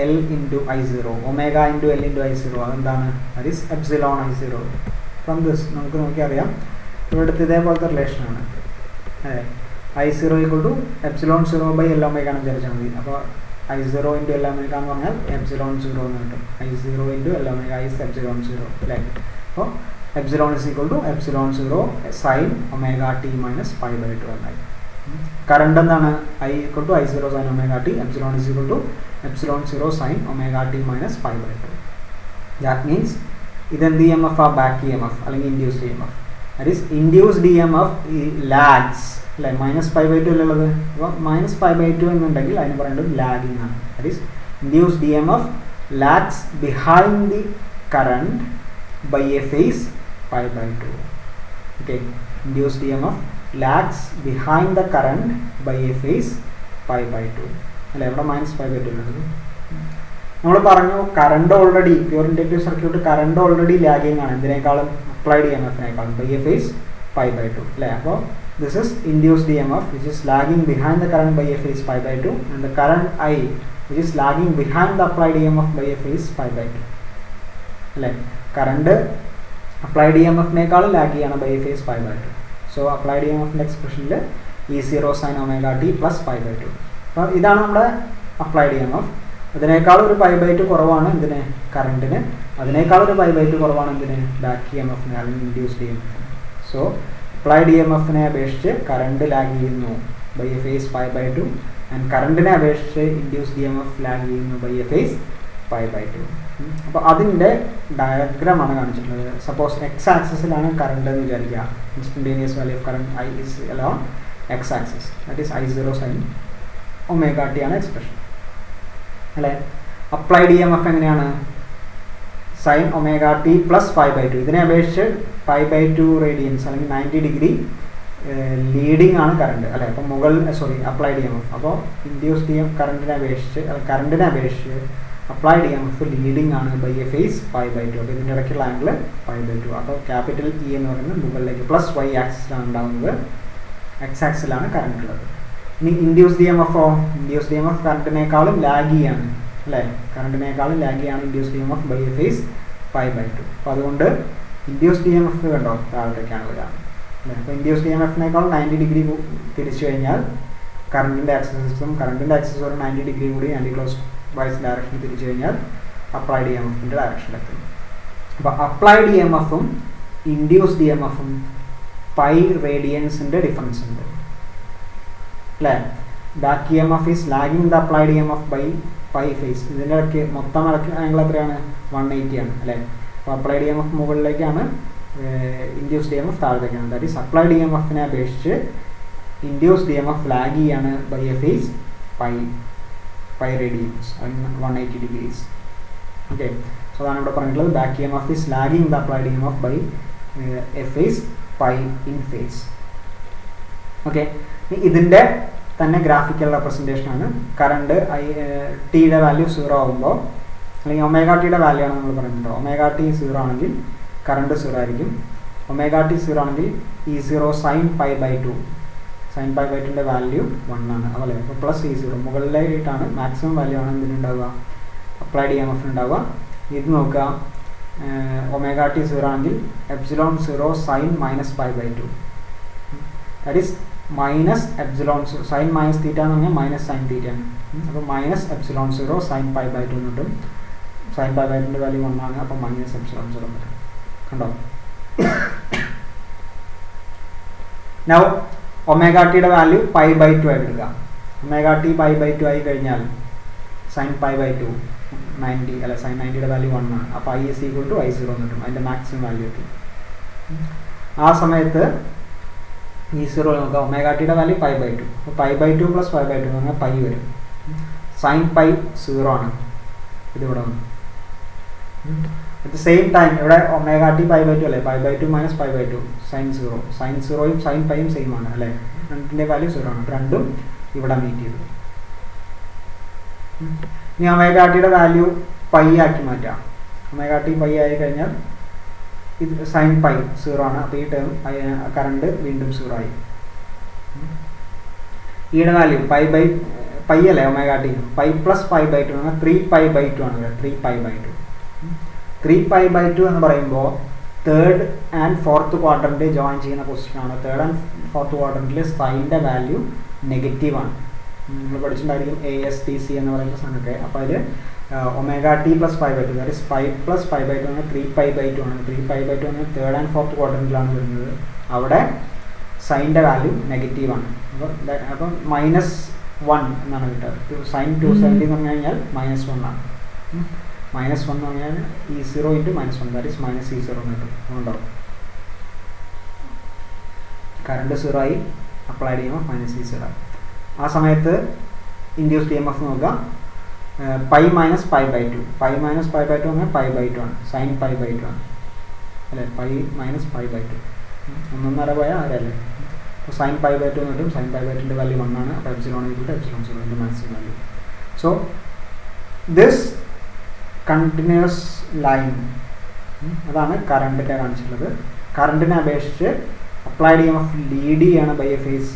L into I0, omega into L into I0 അതെന്താണ്? That is epsilon I0. From this നമുക്ക് നോക്കിയറിയാം ഇവിടുത്തെ ഇതേപോലത്തെ റിലേഷനാണ്. അതെ, I0 equal to epsilon 0/L omega എന്ന് വിചാരിച്ചാൽ മതി. അപ്പോൾ I0 ഇൻറ്റു L omega എന്ന് പറഞ്ഞാൽ എപ്സിലോൺ 0 എന്ന് കിട്ടും. I0 into L omega is epsilon 0 അല്ലേ? അപ്പോൾ epsilon is equal to epsilon 0 sin omega t minus π/2 എന്നായി. കറണ്ട് എന്താണ്? I equal to I0 sin omega t, epsilon is equal to epsilon 0 sin omega t minus π/2. That means ഇതെന്ത് E M F ആ? Back E M F അല്ലെങ്കിൽ induced E M F. That is induced E M F lags അല്ലേ? -π/2 അല്ലുള്ളത്. അപ്പോൾ -π/2 എന്നുണ്ടെങ്കിൽ അതിന് പറയുന്നത് lagging ആണ്. That is induced E M F lags behind the current by a phase π/2. Okay, induced E M F lags behind the current by a phase π/2 അല്ലേ? ഇവിടെ -π/2 ഉള്ളത് നമ്മൾ പറഞ്ഞു. Current already pure inductive circuit current already lagging ആണ് എന്തിനേക്കാളും? Applied E M എഫിനേക്കാളും by a phase π/2 അല്ലേ? അപ്പോൾ this is induced EMF which is lagging behind the current by a phase π/2 and the current I which is lagging behind the applied EMF by a phase π/2 അല്ലേ? Current applied E M എഫിനേക്കാളും lag ചെയ്യാണ് by a phase π/2. So applied E M എഫിൻ്റെ എക്സ്പ്രഷനിൽ E0 sin omega t plus π/2. അപ്പോൾ ഇതാണ് നമ്മുടെ applied E M F. അതിനേക്കാളും ഒരു π/2 കുറവാണ് എന്തിന്? കറണ്ടിന്. അതിനേക്കാളും ഒരു π/2 കുറവാണ് എന്തിന്? ബാക്ക് ഇ എം എഫിന് അല്ലെങ്കിൽ ഇൻഡ്യൂസ്ഡ് ഇ എം എഫിന്. സോ അപ്ലൈഡ് ഇ എം എഫിനെ അപേക്ഷിച്ച് കറണ്ട് ലാഗ് ചെയ്യുന്നു ബൈ എ ഫേസ് π/2 ആൻഡ് കറണ്ടിനെ അപേക്ഷിച്ച് induced E M F lag ചെയ്യുന്നു ബൈ എ ഫേസ് π/2. അപ്പോൾ അതിൻ്റെ ഡയഗ്രമാണ് കാണിച്ചിട്ടുള്ളത്. സപ്പോസ് എക്സ് ആക്സിസിലാണ് കറണ്ട് എന്ന് വിചാരിക്കുക. Instantaneous value of current I is along x axis, that is I0 sin omega t ആണ് expression അല്ലേ? Applied E M F എങ്ങനെയാണ്? Sine omega t plus π/2. ഇതിനെ അപേക്ഷിച്ച് π/2 റേഡിയൻസ് അല്ലെങ്കിൽ 90 ഡിഗ്രി ലീഡിങ് ആണ് കറണ്ട് അല്ലേ? അപ്പോൾ അപ്ലൈഡ് ഇ എം എഫ്. അപ്പോൾ ഇൻഡ്യൂസ്ഡ് ഇ എം കറണ്ടിനെ അപേക്ഷിച്ച് applied E M F leading ആണ് ബൈ എ ഫേസ് π/2. അപ്പോൾ ഇതിൻ്റെ ഇടയ്ക്കുള്ള ആംഗിൾ π/2. അപ്പോൾ ക്യാപിറ്റൽ ഇ എന്ന് പറയുന്നത് മുകളിലേക്ക് പ്ലസ് y ആക്സിസിലാണ് ഉണ്ടാകുന്നത്, എക്സ് ആക്സിലാണ് കറണ്ട് ഉള്ളത്. ഇനി ഇൻഡ്യൂസ്ഡ് ഇ എം എഫോ? ഇൻഡ്യൂസ്ഡ് ഇ എം എഫ് കറണ്ടിനേക്കാളും ലാഗ് ചെയ്യാണ് അല്ലേ? കറണ്ടിനേക്കാളും ലാഗ് ചെയ്യാണ് induced E M F by a phase π/2. അപ്പോൾ അതുകൊണ്ട് ഇൻഡ്യൂസ്ഡ് ഇ എം എഫ് കണ്ടോ താഴത്തേക്കാണ് വരിക അല്ലേ? അപ്പോൾ ഇൻഡ്യൂസ്ഡ് ഇ എം എഫിനേക്കാളും 90 ഡിഗ്രി തിരിച്ചു കഴിഞ്ഞാൽ കറണ്ടിൻ്റെ ആക്സിസും കറണ്ടിൻ്റെ ആക്സിസ് ഒരു 90 ഡിഗ്രി കൂടി ആൻറ്റി ക്ലോക്ക് വൈസ് ഡയറക്ഷൻ തിരിച്ചു കഴിഞ്ഞാൽ അപ്ലൈഡ് ഇ എം എഫിൻ്റെ ഡയറക്ഷനിലെത്തും. അപ്പോൾ അപ്ലൈഡ് ഇ എം എഫും ഇൻഡ്യൂസ്ഡ് ഇ എം എഫും പൈ റേഡിയൻസിൻ്റെ ഡിഫറൻസ് ഉണ്ട് അല്ലേ. Back E M F is lagging the applied E M F by pi phase. ഇതിൻ്റെ ഇടയ്ക്ക് മൊത്തം ആംഗിൾ എത്രയാണ്? 180 ആണ് അല്ലേ. അപ്പോൾ അപ്ലൈഡ് ഇ എം എഫ് മുകളിലേക്കാണ്, ഇൻഡ്യൂസ്ഡ് ഇ എം എഫ് താഴത്തേക്കാണ്. That is applied E M എഫിനെ അപേക്ഷിച്ച് induced E M F lag ചെയ്യാണ് by a phase pi radians 180 degrees. Okay, so അതാണ് ഇവിടെ പറഞ്ഞിട്ടുള്ളത്. Back E M F is lagging the applied E M F by a phase pi in phase. Okay, ഇതിൻ്റെ തന്നെ graphical റെപ്രസെൻറ്റേഷനാണ്. Current ടിയുടെ value 0 ആകുമ്പോൾ, അല്ലെങ്കിൽ ഒമേഗ ടിയുടെ വാല്യൂ ആണ് നമ്മൾ പറയുന്നുണ്ടോ, ഒമേഗ ടി 0 ആണെങ്കിൽ കറണ്ട് 0 ആയിരിക്കും. ഒമേഗ ടി 0 ആണെങ്കിൽ E0 sine pi by 2, sine pi by 2ൻ്റെ വാല്യൂ 1 ആണ് അതല്ലേ. അപ്പോൾ പ്ലസ് E0 മുകളിലായിട്ടാണ് മാക്സിമം വാല്യൂ ആണ് ഇതിനുണ്ടാവുക, അപ്ലൈഡ് ഇ എം എഫിന് ഉണ്ടാവുക. ഇത് നോക്കുക, ഒമേഗ ടി 0 ആണെങ്കിൽ epsilon 0 sine minus pi by 2, that is minus epsilon sine minus theta എന്ന് പറഞ്ഞാൽ മൈനസ് സൈൻ തീറ്റ ആണ്. അപ്പോൾ minus epsilon 0 sine pi by 2 കിട്ടും. സൈൻ പൈ ബൈ 2ൻ്റെ വാല്യൂ 1 ആണ്, അപ്പോൾ മൈനസ് എപ്സിലോൺ 0 കിട്ടും. കണ്ടോ? നൗ ഒമേഗ ടിയുടെ വാല്യൂ പൈ ബൈ 2 ആയിട്ട് എടുക്കുക. ഒമേഗ ടി പൈ ബൈ 2 ആയി കഴിഞ്ഞാൽ സൈൻ പൈ ബൈ 2 90 അല്ല, സൈൻ 90യുടെ വാല്യൂ 1 ആണ്. അപ്പോൾ I is equal to I0 കിട്ടും, അതിൻ്റെ മാക്സിമം വാല്യൂ കിട്ടും. ആ സമയത്ത് E0 നോക്കുക, ഒമേഗ ടിയുടെ വാല്യൂ പൈ ബൈ 2, അപ്പോൾ pi by 2 plus pi by 2 എന്ന് പറഞ്ഞാൽ പൈ വരും. സൈൻ പൈ 0 ആണ്, ഇതിവിടെ വന്നു. അറ്റ് ദ സെയിം ടൈം ഇവിടെ ഒമേഗ ടി പൈ ബൈ 2 അല്ലേ, pi by 2 minus pi by 2 sine 0, sine 0യും സൈൻ പൈയും സെയിം ആണ് അല്ലേ, രണ്ടിൻ്റെ വാല്യൂ 0 ആണ്. രണ്ടും ഇവിടെ മീറ്റ് ചെയ്തു. ഇനി ഒമേഗ ടിയുടെ വാല്യൂ പൈ ആക്കി മാറ്റാം. ഒമേഗ ടി പൈ ആയി കഴിഞ്ഞാൽ ഇത് സൈൻ പൈ 0 ആണ്, അപ്പോൾ ഈ ടേം കറണ്ട് വീണ്ടും 0 ആയി. ഈയുടെ വാല്യൂ പൈ അല്ലേ omega t, pi plus pi by 2 എന്നാൽ 3 പൈ ബൈ 2 ആണ്, 3 പൈ ബൈ 2. 3 പൈ ബൈ 2 എന്ന് പറയുമ്പോൾ third and fourth quadrant join ചെയ്യുന്ന പൊസിഷനാണ്. തേർഡ് ആൻഡ് ഫോർത്ത് ക്വാഡ്രൻറ്റിൽ സൈൻ്റെ വാല്യൂ നെഗറ്റീവാണ്. നമ്മൾ പഠിച്ചിട്ടുണ്ടായിരിക്കും ASTC എന്ന് പറയുന്ന സാധനമൊക്കെ. അപ്പോൾ അതിൽ omega t plus pi by 2, that is pi plus pi by 2 ആണ്, 3 പൈ ബൈ 2 ആണ്. 3 പൈ ബൈ 2 ആണ് തേർഡ് ആൻഡ് ഫോർത്ത് ക്വാഡ്രൻറ്റിലാണ് വരുന്നത്. അവിടെ സൈൻ്റെ വാല്യൂ നെഗറ്റീവാണ്. അപ്പോൾ -1 എന്നാണ് കിട്ടുക. സൈൻ 270 എന്ന് പറഞ്ഞു കഴിഞ്ഞാൽ -1 ആണ്. -1 എന്ന് പറഞ്ഞാൽ E0 into -1, that is -E0 എന്ന് കിട്ടും. അതുകൊണ്ടാവും കറണ്ട് 0 ആയി, അപ്ലൈഡ് ചെയ്യുമ്പോൾ -E0 ആയി. ആ സമയത്ത് ഇൻഡ്യൂസ്ഡ് ഇ എം എഫ് നോക്കുക, pi minus pi by 2, pi minus pi by 2 പറഞ്ഞാൽ പൈ ബൈ 2 ആണ്, സൈൻ പൈ ബൈ 2 ആണ് അല്ലേ, പൈ മൈനസ് പൈ ബൈ 2 1.5 പോയാൽ ആരല്ലേ. അപ്പോൾ സൈൻ പൈ ബൈ 2 എന്ന് കിട്ടും. സൈൻ പൈ ബൈ 2ൻ്റെ വാല്യൂ 1 ആണ്, അപ്പോൾ epsilon equal epsilon 0 maximum value. So this continuous line അതാണ് കറണ്ടിനെ കാണിച്ചിട്ടുള്ളത്. കറണ്ടിനെ അപേക്ഷിച്ച് applied E M F lead ചെയ്യാണ് by a phase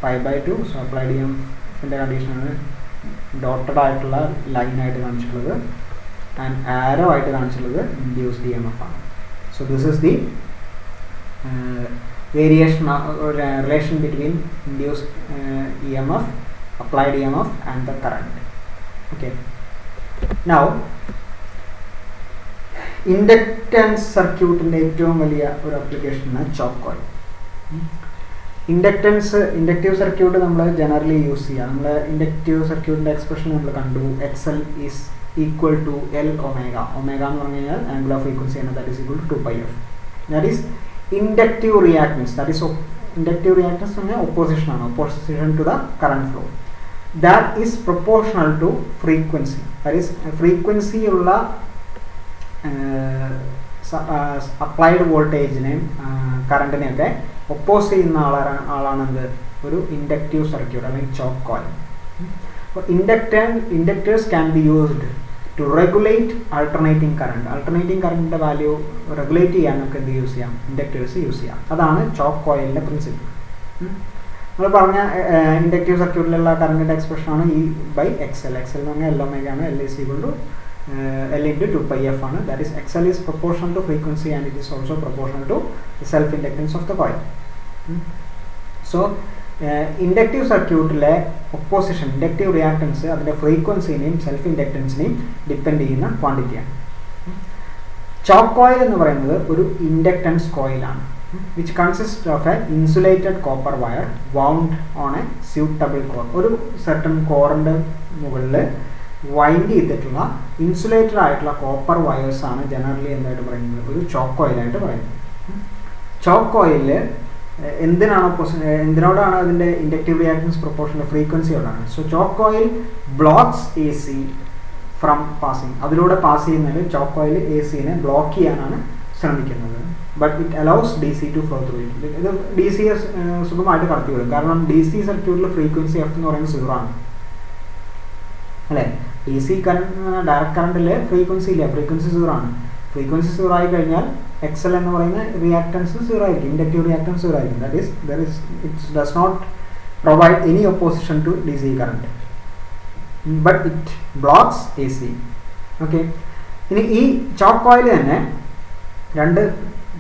pi by 2. So applied E M എഫിൻ്റെ കണ്ടീഷനാണ് ഡോട്ടഡ് ആയിട്ടുള്ള ലൈനായിട്ട് കാണിച്ചിട്ടുള്ളത്, ആൻഡ് ആരോ ആയിട്ട് കാണിച്ചിട്ടുള്ളത് ഇൻഡ്യൂസ്ഡ് ഇ എം എഫ് ആണ്. So this is the variation relation between induced E M F, applied E M F and the current. Okay, now inductance സർക്യൂട്ടിൻ്റെ ഏറ്റവും വലിയ ഒരു ആപ്ലിക്കേഷനാണ് ചോക്ക് കോയിൽ. ഇൻഡക്റ്റീവ് സർക്യൂട്ട് നമ്മൾ generally use ചെയ്യുക. നമ്മൾ inductive സർക്യൂട്ടിൻ്റെ എക്സ്പ്രഷൻ നമ്മൾ കണ്ടു, XL is equal to L omega. Omega എന്ന് പറഞ്ഞു കഴിഞ്ഞാൽ ആംഗിൾ ഓഫ് ഫ്രീക്വൻസി ആണ്, that is equal to 2πf. That is inductive reactance. That is inductive reactance എന്ന് പറഞ്ഞാൽ ഒപ്പോസിഷനാണ്, opposition to the current flow. That is proportional to frequency. That is frequency ഉള്ള applied വോൾട്ടേജിനെയും കറണ്ടിനെയൊക്കെ ഒപ്പോസ് ചെയ്യുന്ന ആളാണെന്ത് ഒരു ഇൻഡക്റ്റീവ് സർക്യൂട്ട് അല്ലെങ്കിൽ ചോക്ക് കോയിൽ. അപ്പോൾ inductors can be used to regulate alternating current. Alternating കറണ്ടിൻ്റെ വാല്യൂ റെഗുലേറ്റ് ചെയ്യാൻ നമുക്ക് എന്ത് യൂസ് ചെയ്യാം, ഇൻഡക്ടേഴ്സ് യൂസ് ചെയ്യാം. അതാണ് ചോക്ക് കോയിലിൻ്റെ പ്രിൻസിപ്പിൾ. നമ്മൾ പറഞ്ഞ ഇൻഡക്റ്റീവ് സർക്യൂട്ടിലുള്ള കറണ്ടിൻ്റെ എക്സ്പ്രഷനാണ് E/XL. XL എന്ന് പറഞ്ഞാൽ L ഒമേഗ ആണ്, L is equal to L into 2πf ആണ്. That is XL is proportional to frequency and it is also proportional to the self inductance of the coil. So inductive സർക്യൂട്ടിലെ opposition, inductive reactance അതിൻ്റെ ഫ്രീക്വൻസിനെയും self ഇൻഡക്റ്റൻസിനെയും depend ചെയ്യുന്ന ക്വാണ്ടിറ്റിയാണ്. Chalk coil എന്ന് പറയുന്നത് ഒരു inductance കോയിലാണ്, which consist of a insulated copper wire wound on a suitable core. ഒരു certain കോറിൻ്റെ മുകളിൽ വൈൻഡ് ചെയ്തിട്ടുള്ള ഇൻസുലേറ്റഡ് ആയിട്ടുള്ള കോപ്പർ വയേഴ്സാണ് ജനറലി എന്തായിട്ട് പറയുന്നത്, ഒരു ചോക്ക് കോയിലായിട്ട് പറയുന്നത്. ചോക്ക് കോയിൽ എന്തിനോടാണ് അതിൻ്റെ ഇൻഡക്റ്റീവ് റിയാക്ടൻസ് പ്രൊപ്പോർഷണൽ ഫ്രീക്വൻസിയോടാണ്. So choke coil blocks A C from passing. അതിലൂടെ പാസ് ചെയ്യുന്നതിൽ ചോക്ക് കോയിൽ എ സിനെ ബ്ലോക്ക് ചെയ്യാനാണ് ശ്രമിക്കുന്നത്. But it allows D C to flow through it. ഇത് ഡി സി സുഖമായിട്ട് കടത്തി വിടും. കാരണം ഡി സി സർക്യൂട്ടിൽ ഫ്രീക്വൻസി എഫ് എന്ന് പറയുന്നത് 0 ആണ് അല്ലേ. ഡി സി കറണ്ട്, ഡയറക്റ്റ് കറണ്ടിൽ ഫ്രീക്വൻസി ഇല്ല, ഫ്രീക്വൻസി 0 ആണ്. ഫ്രീക്വൻസി 0 ആയി കഴിഞ്ഞാൽ എക്സൽ എന്ന് പറയുന്ന റിയാക്ടൻസ് 0 ആയിരിക്കും, ഇൻഡക്റ്റീവ് റിയാക്ടൻസ് 0 ആയിരിക്കും. That is it does not provide any opposition to D C current, but it blocks A C. Okay, ഇനി ഈ ചോക്ക് കോയിൽ തന്നെ 2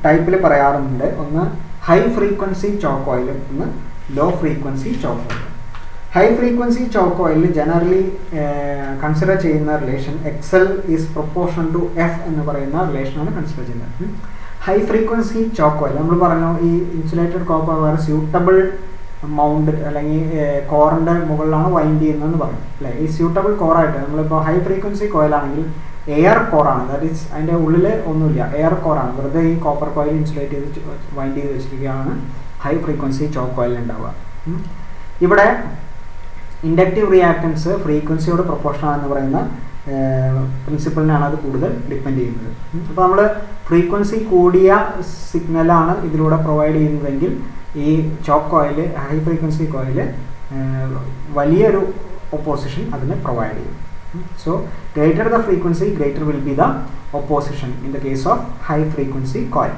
ടൈപ്പിൽ പറയാറുണ്ട്. ഒന്ന് ഹൈ ഫ്രീക്വൻസി ചോക്ക് കോയിലും ഒന്ന് ലോ ഫ്രീക്വൻസി ചോക്ക് കോയിലും. ഹൈ ഫ്രീക്വൻസി ചോക്ക് കോയിലിൽ ജനറലി കൺസിഡർ ചെയ്യുന്ന relation X L is proportional to F എന്ന് പറയുന്ന റിലേഷനാണ് കൺസിഡർ ചെയ്യുന്നത്. ഹൈ ഫ്രീക്വൻസി ചോക്ക് കോയിൽ നമ്മൾ പറഞ്ഞു, ഈ insulated copper wire suitable mount അല്ലെങ്കിൽ കോറിൻ്റെ മുകളിലാണ് വൈൻഡ് ചെയ്യുന്നതെന്ന് പറഞ്ഞു അല്ലേ. ഈ സ്യൂട്ടബിൾ കോറായിട്ട് നമ്മളിപ്പോൾ ഹൈ ഫ്രീക്വൻസി കോയിലാണെങ്കിൽ എയർ കോറാണ്, ദാറ്റ് ഈസ് അതിൻ്റെ ഉള്ളിൽ ഒന്നുമില്ല, എയർ കോറാണ്, വെറുതെ ഈ കോപ്പർ കോയിൽ ഇൻസുലേറ്റ് ചെയ്ത് വൈൻഡ് ചെയ്ത് വെച്ചിരിക്കുകയാണ് ഹൈ ഫ്രീക്വൻസി ചോക്ക് കോയിൽ ഉണ്ടാവുക. ഇവിടെ ഇൻഡക്റ്റീവ് റിയാക്ടൻസ് ഫ്രീക്വൻസിയോട് പ്രൊപ്പോർഷണൽ എന്ന് പറയുന്ന പ്രിൻസിപ്പിളിനാണ് അത് കൂടുതൽ ഡിപ്പെൻഡ് ചെയ്യുന്നത്. അപ്പോൾ നമ്മൾ ഫ്രീക്വൻസി കൂടിയ സിഗ്നലാണ് ഇതിലൂടെ പ്രൊവൈഡ് ചെയ്യുന്നതെങ്കിൽ ഈ choke coil, high frequency coil വലിയൊരു ഒപ്പോസിഷൻ അതിന് പ്രൊവൈഡ് ചെയ്യും. So greater the frequency, greater will be the opposition in the case of high frequency coil.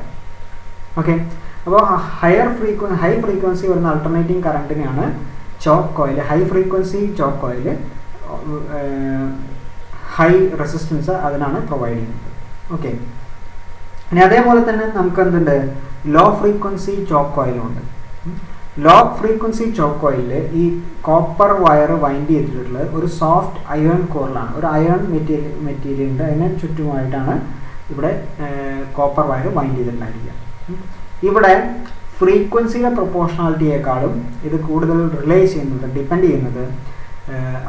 Okay, അപ്പോൾ ഹൈ ഫ്രീക്വൻസി വരുന്ന അൾട്ടർനേറ്റിംഗ് കറണ്ടിനെയാണ് choke coil, high frequency choke coil high resistance അതിനാണ് provide ചെയ്യുന്നത്. Okay, ഇനി അതേപോലെ തന്നെ നമുക്ക് എന്തുണ്ട്, ലോ ഫ്രീക്വൻസി ചോക്ക് കോയിലുണ്ട്. ലോ ഫ്രീക്വൻസി ചോക്ക് കോയിലിൽ ഈ കോപ്പർ വയർ വൈൻഡ് ചെയ്തിട്ടുള്ളത് ഒരു സോഫ്റ്റ് അയേൺ കോറിലാണ്. ഒരു അയേൺ മെറ്റീരിയലിൻ്റെ അതിന് ചുറ്റുമായിട്ടാണ് ഇവിടെ കോപ്പർ വയർ വൈൻഡ് ചെയ്തിട്ടുണ്ടായിരിക്കുക. ഇവിടെ ഫ്രീക്വൻസിയുടെ പ്രൊപ്പോർഷണാലിറ്റിയേക്കാളും ഇത് കൂടുതൽ റിലേ ചെയ്യുന്നത്, ഡിപ്പെൻഡ് ചെയ്യുന്നത്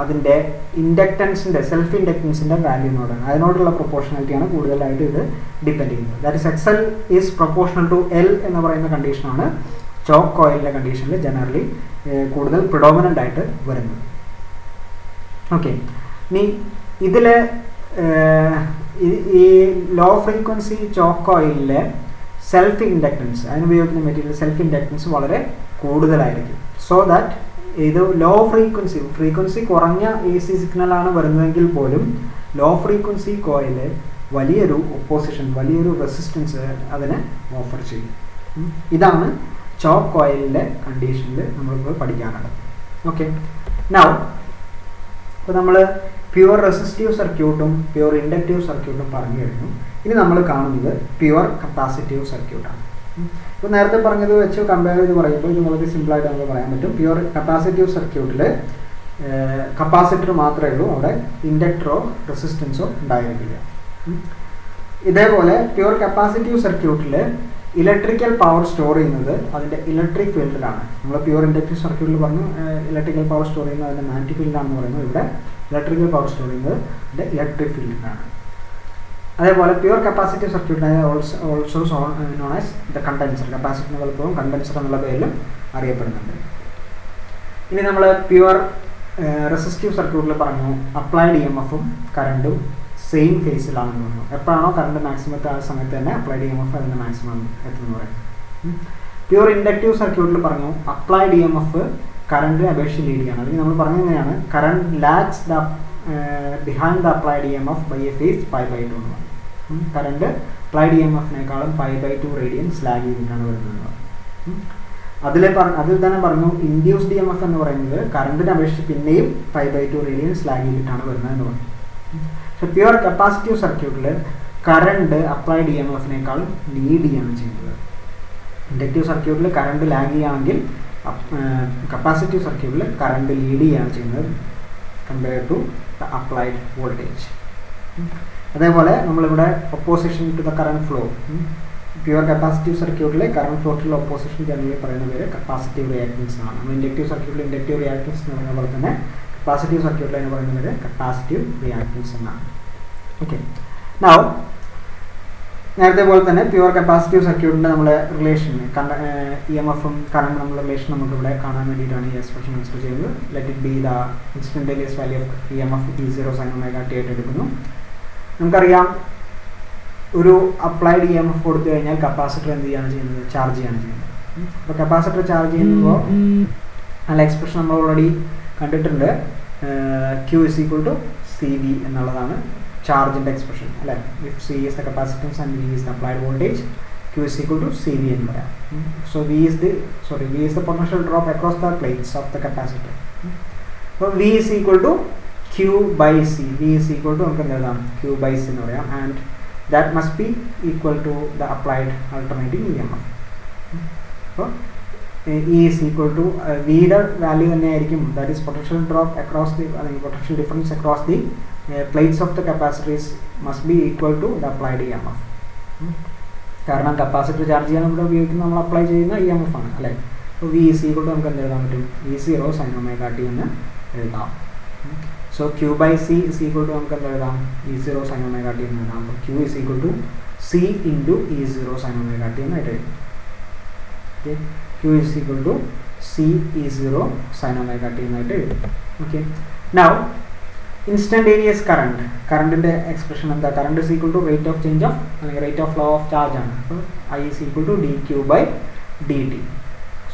അതിൻ്റെ ഇൻഡക്റ്റൻസിൻ്റെ, സെൽഫ് ഇൻഡക്റ്റൻസിൻ്റെ വാല്യൂനോടാണ്. അതിനോടുള്ള പ്രൊപ്പോർഷണാലിറ്റിയാണ് കൂടുതലായിട്ട് ഇത് ഡിപ്പെൻഡ് ചെയ്യുന്നത്. That is XL is proportional to L എന്ന് പറയുന്ന കണ്ടീഷനാണ് ചോക്ക് കോയിലിൻ്റെ കണ്ടീഷനിൽ ജനറലി കൂടുതൽ പ്രിഡോമിനൻ്റ് ആയിട്ട് വരുന്നത്. ഓക്കെ, ഇനി ഇതിൽ ഈ ലോ ഫ്രീക്വൻസി ചോക്ക് കോയിലിലെ സെൽഫ് ഇൻഡക്റ്റൻസ്, അതിനുപയോഗിക്കുന്ന മെറ്റീരിയൽ സെൽഫ് ഇൻഡക്റ്റൻസ് വളരെ കൂടുതലായിരിക്കും. സോ ദാറ്റ് ഇത് ലോ ഫ്രീക്വൻസി കുറഞ്ഞ എ സി സിഗ്നലാണ് വരുന്നതെങ്കിൽ പോലും ലോ ഫ്രീക്വൻസി കോയിൽ വലിയൊരു ഒപ്പോസിഷൻ, വലിയൊരു റെസിസ്റ്റൻസ് അതിനെ ഓഫർ ചെയ്യും. ഇതാണ് ചോക്ക് കോയിലിൻ്റെ കണ്ടീഷനിൽ നമ്മളിപ്പോൾ പഠിക്കാനുള്ളത്. ഓക്കെ, നൗ ഇപ്പോൾ നമ്മൾ പ്യുവർ റെസിസ്റ്റീവ് സർക്യൂട്ടും പ്യുവർ ഇൻഡക്റ്റീവ് സർക്യൂട്ടും പറഞ്ഞു കഴിഞ്ഞു. ഇനി നമ്മൾ കാണുന്നത് പ്യുവർ കപ്പാസിറ്റീവ് സർക്യൂട്ടാണ്. ഇപ്പോൾ നേരത്തെ പറഞ്ഞത് വെച്ച് കമ്പയർ ചെയ്ത് പറയുമ്പോൾ ഇത് വളരെ സിമ്പിളായിട്ട് നമുക്ക് പറയാൻ പറ്റും. പ്യുവർ കപ്പാസിറ്റീവ് സർക്യൂട്ടിൽ കപ്പാസിറ്റർ മാത്രമേ ഉള്ളൂ, അവിടെ ഇൻഡക്ടറോ റെസിസ്റ്റൻസോ ഉണ്ടായിരിക്കില്ല. ഇതേപോലെ പ്യുവർ കപ്പാസിറ്റീവ് സർക്യൂട്ടിൽ ഇലക്ട്രിക്കൽ പവർ സ്റ്റോർ ചെയ്യുന്നത് അതിൻ്റെ ഇലക്ട്രിക് ഫീൽഡിലാണ്. നമ്മൾ പ്യുവർ ഇൻഡക്റ്റീവ് സർക്യൂട്ടിൽ പറഞ്ഞു ഇലക്ട്രിക്കൽ പവർ സ്റ്റോർ ചെയ്യുന്നത് അതിൻ്റെ മാഗ്നറ്റിക് ഫീൽഡിലാണെന്ന് പറയുന്നത്. ഇവിടെ ഇലക്ട്രിക്കൽ പവർ സ്റ്റോർ ചെയ്യുന്നത് അതിൻ്റെ ഇലക്ട്രിക് ഫീൽഡിലാണ്. അതേപോലെ പ്യുവർ കപ്പാസിറ്റീവ് സർക്യൂട്ടിനെ also known as the condenser, കപ്പാസിറ്ററിന് പലപ്പോഴും കണ്ടൻസർ എന്നുള്ള പേരിലും അറിയപ്പെടുന്നുണ്ട്. ഇനി നമ്മൾ പ്യുവർ റെസിസ്റ്റീവ് സർക്യൂട്ടിൽ പറഞ്ഞു അപ്ലൈഡ് ഇ എം എഫും കറണ്ടും സെയിം ഫേസിലാണെന്ന് പറഞ്ഞു. എപ്പോഴാണോ കറണ്ട് മാക്സിമം എത്തുക ആ സമയത്ത് തന്നെ അപ്ലൈഡ് ഇ എം എഫ് അതിൻ്റെ മാക്സിമം എത്തുമെന്ന് പറയും. പ്യുവർ ഇൻഡക്റ്റീവ് സർക്യൂട്ടിൽ പറഞ്ഞു applied E M F current അപേക്ഷിച്ച് ലീഡ് ചെയ്യണം. അല്ലെങ്കിൽ നമ്മൾ പറഞ്ഞത് എങ്ങനെയാണ്, current lags the behind the applied E M F by a phase π/2 എന്ന് പറഞ്ഞു. കറണ്ട് അപ്ലൈഡ് ഇ എം എഫിനേക്കാളും π/2 റേഡിയൻസ് ലാഗ് ചെയ്തിട്ടാണ് വരുന്നത്. അതിൽ തന്നെ പറഞ്ഞു ഇൻഡ്യൂസ്ഡ് ഇ എം എഫ് എന്ന് പറയുന്നത് കറണ്ടിനെ അപേക്ഷിച്ച് പിന്നെയും π/2 റേഡിയൻസ് ലാഗ് ചെയ്തിട്ടാണ് വരുന്നത് എന്ന് പറഞ്ഞു. പക്ഷെ പ്യുവർ കപ്പാസിറ്റീവ് സർക്യൂട്ടിൽ കറണ്ട് അപ്ലൈഡ് ഇ എം എഫിനേക്കാളും ലീഡ് ചെയ്യാണ് ചെയ്യുന്നത്. ഇൻഡക്റ്റീവ് സർക്യൂട്ടിൽ കറണ്ട് ലാഗ് ചെയ്യുകയാണെങ്കിൽ കപ്പാസിറ്റീവ് സർക്യൂട്ടിൽ കറണ്ട് ലീഡ് ചെയ്യുകയാണ് ചെയ്യുന്നത് compared to the applied voltage. അതേപോലെ നമ്മളിവിടെ opposition to the current flow, pure capacitive സർക്യൂട്ടിലെ കറണ്ട് ഫ്ലോട്ടിലുള്ള ഒപ്പോസിഷൻ ജനറലി പറയുന്ന പേര് കപ്പാസിറ്റീവ് റിയാക്ടൻസ് ആണ്. നമ്മൾ ഇൻഡക്റ്റീവ് സർക്യൂട്ടിൽ ഇൻഡക്റ്റീവ് റിയാക്ടൻസ് എന്ന് പറയുന്ന പോലെ തന്നെ കപ്പാസിറ്റീവ് സർക്യൂട്ടിൽ എന്ന് പറയുന്ന പേര് കപ്പാസിറ്റീവ് റിയാക്ടൻസ് എന്നാണ്. ഓക്കെ, നൗ നേരത്തെ പോലെ തന്നെ പ്യുവർ കപ്പാസിറ്റീവ് സർക്യൂട്ടിൻ്റെ നമ്മളെ റിലേഷൻ ഇ എം എഫും കറണ്ട് നമ്മുടെ റിലേഷൻ നമുക്കിവിടെ കാണാൻ വേണ്ടിയിട്ടാണ് ഈ എക്സ്പ്രഷൻ കൺസിഡർ ചെയ്യുന്നത്. Let it be the instantaneous value of E M F E0 sin omega t ആയിട്ട് എടുക്കുന്നു. നമുക്കറിയാം ഒരു അപ്ലൈഡ് ഇ എം എഫ് കൊടുത്തു കഴിഞ്ഞാൽ കപ്പാസിറ്റർ എന്ത് ചെയ്യാണ് ചെയ്യുന്നത്? ചാർജ് ചെയ്യാണ് ചെയ്യുന്നത്. അപ്പോൾ കപ്പാസിറ്റർ ചാർജ് ചെയ്യുമ്പോൾ നല്ല എക്സ്പ്രഷൻ നമ്മൾ ഓൾറെഡി കണ്ടിട്ടുണ്ട്. Q is equal to CV എന്നുള്ളതാണ് ചാർജിൻ്റെ എക്സ്പ്രഷൻ അല്ലേ. If C is the capacitance and V is the applied voltage, Q is equal to CV എന്ന് പറയാം. So V is the potential drop across the plates of the capacitor. So V is equal to Q by C. V is equal to നമുക്ക് എന്ത് എഴുതാം? Q by C എന്ന് പറയാം. And that must be equal to the applied alternating EMF. So E is equal to V യുടെ value തന്നെയായിരിക്കും. That is potential drop across the potential difference across the plates of the capacitors must be equal to the applied EMF. കാരണം capacitor charge ചെയ്യാൻ ഇവിടെ ഉപയോഗിക്കുന്ന നമ്മൾ apply ചെയ്യുന്ന EMF ആണ് അല്ലേ. അപ്പോൾ V is equal to നമുക്ക് എന്ത് എഴുതാൻ പറ്റും? E0 sin omega t എന്ന് എഴുതാം. So Q by C is equal to നമുക്ക് എന്ത് എഴുതാം? E0 sin omega t എന്ന് എഴുതാം. അപ്പോൾ Q is equal to C into E0 sin omega t എന്ന് എഴുതാം. Okay, Q is equal to C E0 sin omega t എന്നായിട്ട് എഴുതും. ഓക്കെ, നൗ ഇൻസ്റ്റന്റേനിയസ് കറണ്ടിൻ്റെ എക്സ്പ്രഷൻ എന്താ? Current is equal to rate of change of അല്ലെങ്കിൽ rate of flow of charge ആണ്. അപ്പോൾ I is equal to dQ by dt.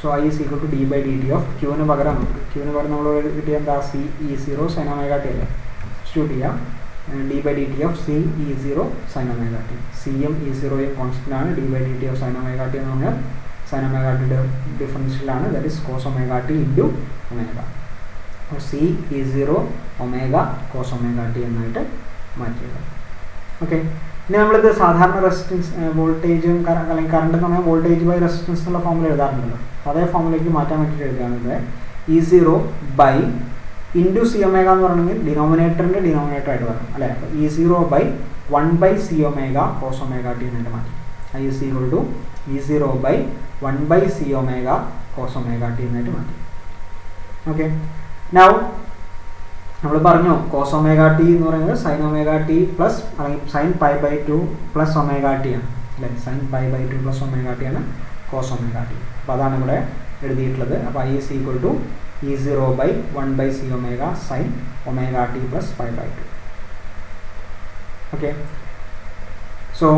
So I is equal to d by dt of Qന് പകരം നമ്മൾ കിട്ടിയ എന്താ? C E0 sin omega t അല്ലേ. Substitute ചെയ്യാം. d by dt of C E0 sin omega t. Cയും E0യും constant ആണ്. d by dt ഓഫ് sin omega t എന്ന് പറഞ്ഞാൽ sin omega t ഡിഫറൻഷ്യലാണ്. That is cos omega t into omega. C E0 omega cos omega t എന്നായിട്ട് മാറ്റിയത്. Okay, ഇനി നമ്മളിത് സാധാരണ റെസിസ്റ്റൻസ് വോൾട്ടേജും അല്ലെങ്കിൽ കറണ്ട് എന്ന് പറഞ്ഞാൽ വോൾട്ടേജ് ബൈ റെസിസ്റ്റൻസ് എന്നുള്ള ഫോമിൽ എഴുതാറുണ്ടല്ലോ. അതേ ഫോമിലേക്ക് മാറ്റാൻ വേണ്ടിയിട്ട് എഴുതുകയാണെങ്കിൽ E0 by into C omega എന്ന് പറഞ്ഞെങ്കിൽ ഡിനോമിനേറ്ററിൻ്റെ ഡിനോമിനേറ്റർ ആയിട്ട് വരണം അല്ലേ. അപ്പോൾ E0 by 1 by C omega cos omega t എന്നായിട്ട് മാറ്റി. I is equal to E0 by 1 by C omega cos omega t എന്നായിട്ട് മാറ്റി. ഓക്കെ, നൗ നമ്മൾ പറഞ്ഞു cos omega t എന്ന് പറയുന്നത് sin omega t പ്ലസ് അല്ലെങ്കിൽ sin pi by 2 plus omega t ആണ് അല്ലേ. sin pi by 2 plus omega t ആണ് cos omega t. അപ്പോൾ അതാണ് ഇവിടെ എഴുതിയിട്ടുള്ളത്. അപ്പോൾ I is equal to E0 by 1 by C omega sin omega t plus pi by 2. Okay, so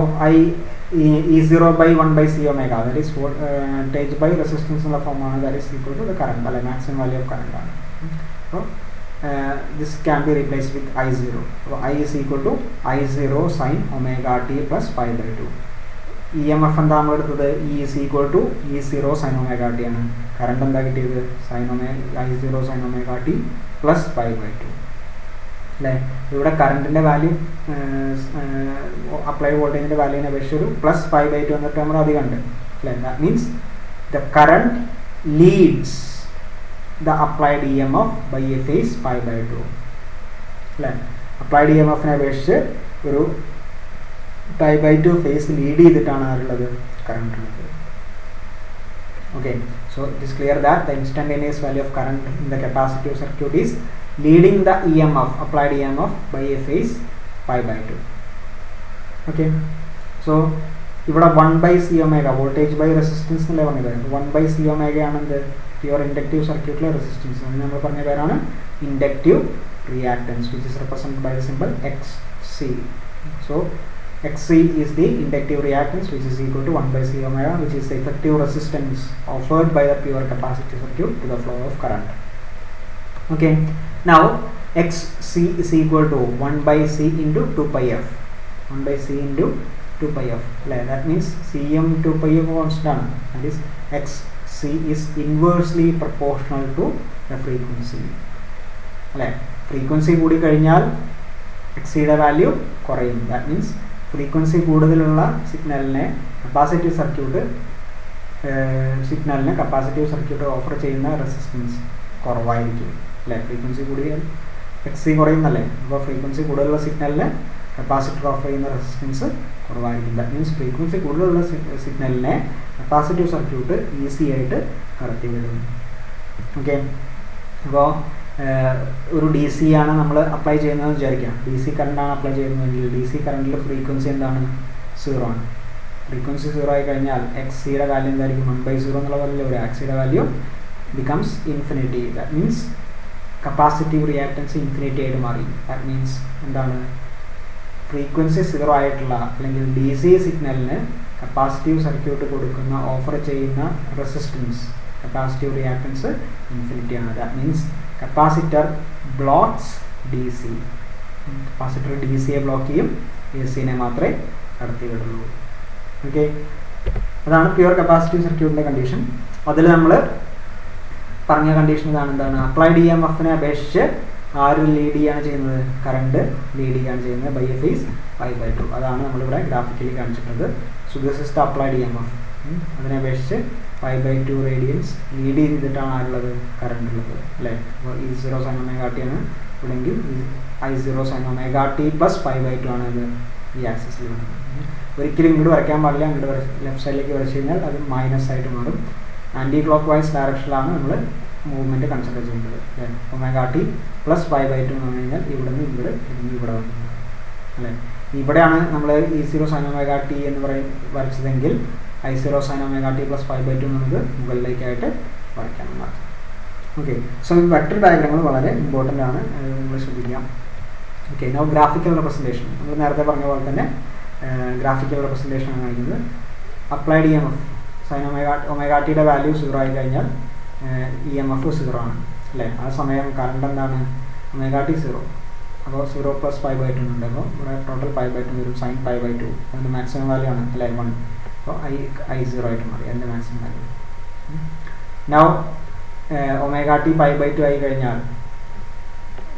E0 by 1 by C omega, that is voltage by resistance in the form that is equal to the current, the maximum value of current. So this can be replaced with I0. So I is equal to I0 sin omega t plus pi by 2. EMF and E is equal to E0 sin omega t. Current and the sin omega I0 sin omega t plus pi by 2. ഇവിടെ കറണ്ടിൻ്റെ value applied വോൾട്ടേജിൻ്റെ വാല്യൂവിനെ അപേക്ഷിച്ച് plus pi by 2 എന്ന term അധികം ഉണ്ട് അല്ലേ. That means the current leads the applied EMF by a phase pi by 2 അല്ലേ. Applied EMFനെ അപേക്ഷിച്ച് ഒരു pi by 2 face lead ചെയ്തിട്ടാണ് ആരുള്ളത്? കറണ്ട് ഉള്ളത്. Okay, so it is clear that the instantaneous value of current in the capacitive circuit is leading the EMF, applied EMF by a phase pi by 2. Okay, so ഇവിടെ 1 by C omega voltage by resistance എന്നല്ലേ പറഞ്ഞത്. 1 by C omega ആണ് എന്ത്? Pure inductive സർക്യൂട്ടിലെ resistance. അതിന് നമ്മൾ പറഞ്ഞ പേരാണ് inductive reactance, which is represented by the symbol XC. So Xc is the inductive reactance, which is equal to 1 by C omega, which is the effective resistance offered by the pure capacitive circuit to the flow of current. Okay, now Xc is equal to 1 by C into 2 pi f. 1 by C into 2 pi f. That means Cm 2 pi f constant. That is Xc is inversely proportional to the frequency. Frequency കൂടി കഴിഞ്ഞാൽ Xcയുടെ value കുറയും. That means frequency കൂടുതലുള്ള സിഗ്നലിനെ capacitive circuit സിഗ്നലിന് capacitive circuit offer ചെയ്യുന്ന resistance കുറവായിരിക്കും അല്ലേ. ഫ്രീക്വൻസി കൂടിയാൽ എക്സി കുറയുന്നല്ലേ. അപ്പോൾ ഫ്രീക്വൻസി കൂടുതലുള്ള സിഗ്നലിന് കപ്പാസിറ്റർ ഓഫർ ചെയ്യുന്ന റെസിസ്റ്റൻസ് കുറവായിരിക്കും. ദാറ്റ് മീൻസ് ഫ്രീക്വൻസി കൂടുതലുള്ള സിഗ്നലിനെ കപ്പാസിറ്റീവ് സർക്യൂട്ട് ഈസി ആയിട്ട് കടത്തി വിടും. ഓക്കെ, അപ്പോൾ ഒരു ഡി സി ആണ് നമ്മൾ അപ്ലൈ ചെയ്യുന്നതെന്ന് വിചാരിക്കാം. ഡി സി കറണ്ടാണ് അപ്ലൈ ചെയ്യുന്നതെങ്കിൽ ഡി സി കറണ്ടിൽ ഫ്രീക്വൻസി എന്താണ്? 0 ആണ്. ഫ്രീക്വൻസി 0 ആയി കഴിഞ്ഞാൽ എക്സിയുടെ വാല്യൂ എന്തായിരിക്കും? 1/0 എന്നുള്ള പോലെ ഒരു എക്സിയുടെ value becomes infinity. That means capacitive reactance infinity ആയിട്ട് മാറി. ദാറ്റ് മീൻസ് എന്താണ്? ഫ്രീക്വൻസി 0 ആയിട്ടുള്ള അല്ലെങ്കിൽ ഡി സി സിഗ്നലിന് കപ്പാസിറ്റീവ് സർക്യൂട്ട് കൊടുക്കുന്ന ഓഫർ ചെയ്യുന്ന റെസിസ്റ്റൻസ് കപ്പാസിറ്റീവ് റിയാക്റ്റൻസ് ഇൻഫിനിറ്റി ആണ്. That means capacitor blocks D C. Capacitor D സിയെ ബ്ലോക്ക് ചെയ്യും, എ സിനെ മാത്രമേ കടത്തി വിടുള്ളൂ. ഓക്കെ, അതാണ് പ്യുവർ കപ്പാസിറ്റീവ് സർക്യൂട്ടിൻ്റെ കണ്ടീഷൻ. അതിൽ നമ്മൾ പറഞ്ഞ കണ്ടീഷൻ ഇതാണ്. എന്താണ്? അപ്ലൈഡ് ഇ എം എഫിനെ അപേക്ഷിച്ച് ആര് ലീഡ് ചെയ്യാണ് ചെയ്യുന്നത്? കറണ്ട് ലീഡ് ചെയ്യാണ് ചെയ്യുന്നത് ബൈ എ ഫേസ് 5/2. അതാണ് നമ്മളിവിടെ ഗ്രാഫിക്കലി കാണിച്ചിട്ടുള്ളത്. So this is the applied E M F. അതിനെ അപേക്ഷിച്ച് 5/2 റേഡിയൻസ് ലീഡ് ചെയ്തിട്ടാണ് ആരുള്ളത്? കറണ്ട് ഉള്ളത് അല്ലേ. അപ്പോൾ E0 sin ωt ആണ് ഇവിടെങ്കിൽ I0 sin ωt പ്ലസ് 5/2 ആണ് ഇത് ഈ ആക്സിസിൽ വരുന്നത്. ഒരിക്കലും ഇങ്ങോട്ട് വരയ്ക്കാൻ പാടില്ല. ഇങ്ങോട്ട് ലെഫ്റ്റ് സൈഡിലേക്ക് വരച്ച് കഴിഞ്ഞാൽ അത് മൈനസ് ആയിട്ട് മാറും. ആൻറ്റി ക്ലോക്ക് വൈസ് ഡയറക്ഷനിലാണ് നമ്മൾ മൂവ്മെൻറ്റ് കൺസിഡർ ചെയ്യുന്നത് അല്ലേ. ωt പ്ലസ് 5/2 എന്ന് പറഞ്ഞു കഴിഞ്ഞാൽ ഇവിടെ നിന്ന് ഇവിടെ വന്നത് അല്ലേ. ഇവിടെയാണ് നമ്മൾ E0 sin ωt എന്ന് വരച്ചതെങ്കിൽ I0 sin ωt പ്ലസ് 5/2 നമുക്ക് മുകളിലേക്കായിട്ട് വരയ്ക്കണം എന്നർത്ഥം. ഓക്കെ, സോ ഈ വെക്ടർ ഡയഗ്രങ്ങൾ വളരെ ഇമ്പോർട്ടൻ്റ് ആണ്, നിങ്ങൾ ശ്രദ്ധിക്കാം. Okay, now graphical representation. നമ്മൾ നേരത്തെ പറഞ്ഞ പോലെ തന്നെ ഗ്രാഫിക്കൽ റെപ്രസെൻറ്റേഷൻ ആണ് കാണിക്കുന്നത്. Applied E M F sine ഒമേഗാട്ടിയുടെ വാല്യൂ 0 ആയി കഴിഞ്ഞാൽ ഇ എം എഫ് 0 ആണ് അല്ലേ. ആ സമയം കറണ്ട് എന്താണ്? ωt 0. അപ്പോൾ 0 പ്ലസ് 5/2 ഉണ്ട്. അപ്പോൾ ഇവിടെ ടോട്ടൽ 5/2 വരും. സൈൻ 5/2 അതിൻ്റെ മാക്സിമം വാല്യൂ ആണ് അല്ലേ 1. അപ്പോൾ I0 ആയിട്ട് മാറി അതിൻ്റെ മാക്സിമം വാല്യൂ. നൗ ωt 5/2 ആയി കഴിഞ്ഞാൽ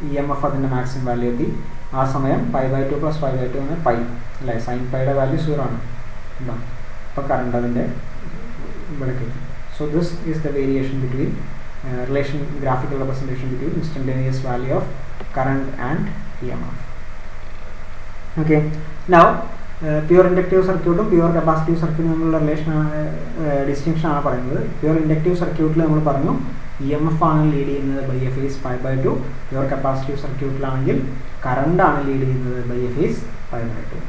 ഇ എം എഫ് അതിൻ്റെ മാക്സിമം വാല്യൂ എത്തി. ആ സമയം 5/2 പ്ലസ് 5/2 ആണ് പൈ അല്ലേ. സൈൻ പൈയുടെ വാല്യൂ 0 ആണ് ഉണ്ടോ. അപ്പോൾ കറണ്ട് അതിൻ്റെ ഇവിടേക്ക് എത്തി. So this is the variation between relation graphical representation between instantaneous value of current and EMF. Okay, now pure inductive circuit ഉം pure capacitive circuit തമ്മിലുള്ള റിലേഷൻ ഡിസ്റ്റിങ്ഷൻ ആണ് പറയുന്നത്. പ്യുവർ ഇൻഡക്റ്റീവ് സർക്യൂട്ടിൽ നമ്മൾ പറഞ്ഞു EMF ആണ് ലീഡ് ചെയ്യുന്നത് by a phase 5/2. Pure capacitive സർക്യൂട്ടിലാണെങ്കിൽ കറണ്ട് ആണ് ലീഡ് ചെയ്യുന്നത് by a phase 5/2.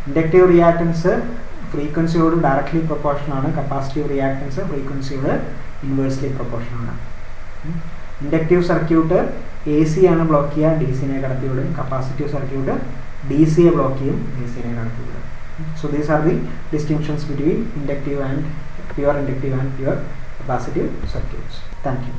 Inductive reactance ഫ്രീക്വൻസിയോട് ഡയറക്ട്ലി പ്രൊപ്പോർഷൻ ആണ്. കപ്പാസിറ്റീവ് റിയാക്റ്റൻസ് ഫ്രീക്വൻസിയോട് ഇൻവേഴ്സ്ലി പ്രൊപ്പോർഷൻ ആണ്. ഇൻഡക്റ്റീവ് സർക്യൂട്ട് എ സി ആണ് ബ്ലോക്ക് ചെയ്യുക, ഡി സിനെ കടത്തി വിടും. കപ്പാസിറ്റീവ് സർക്യൂട്ട് ഡി സിയെ ബ്ലോക്ക് ചെയ്യും, എ സിനെ കടത്തി വിടും. So these are the distinctions between inductive and pure capacitive circuits. Thank you.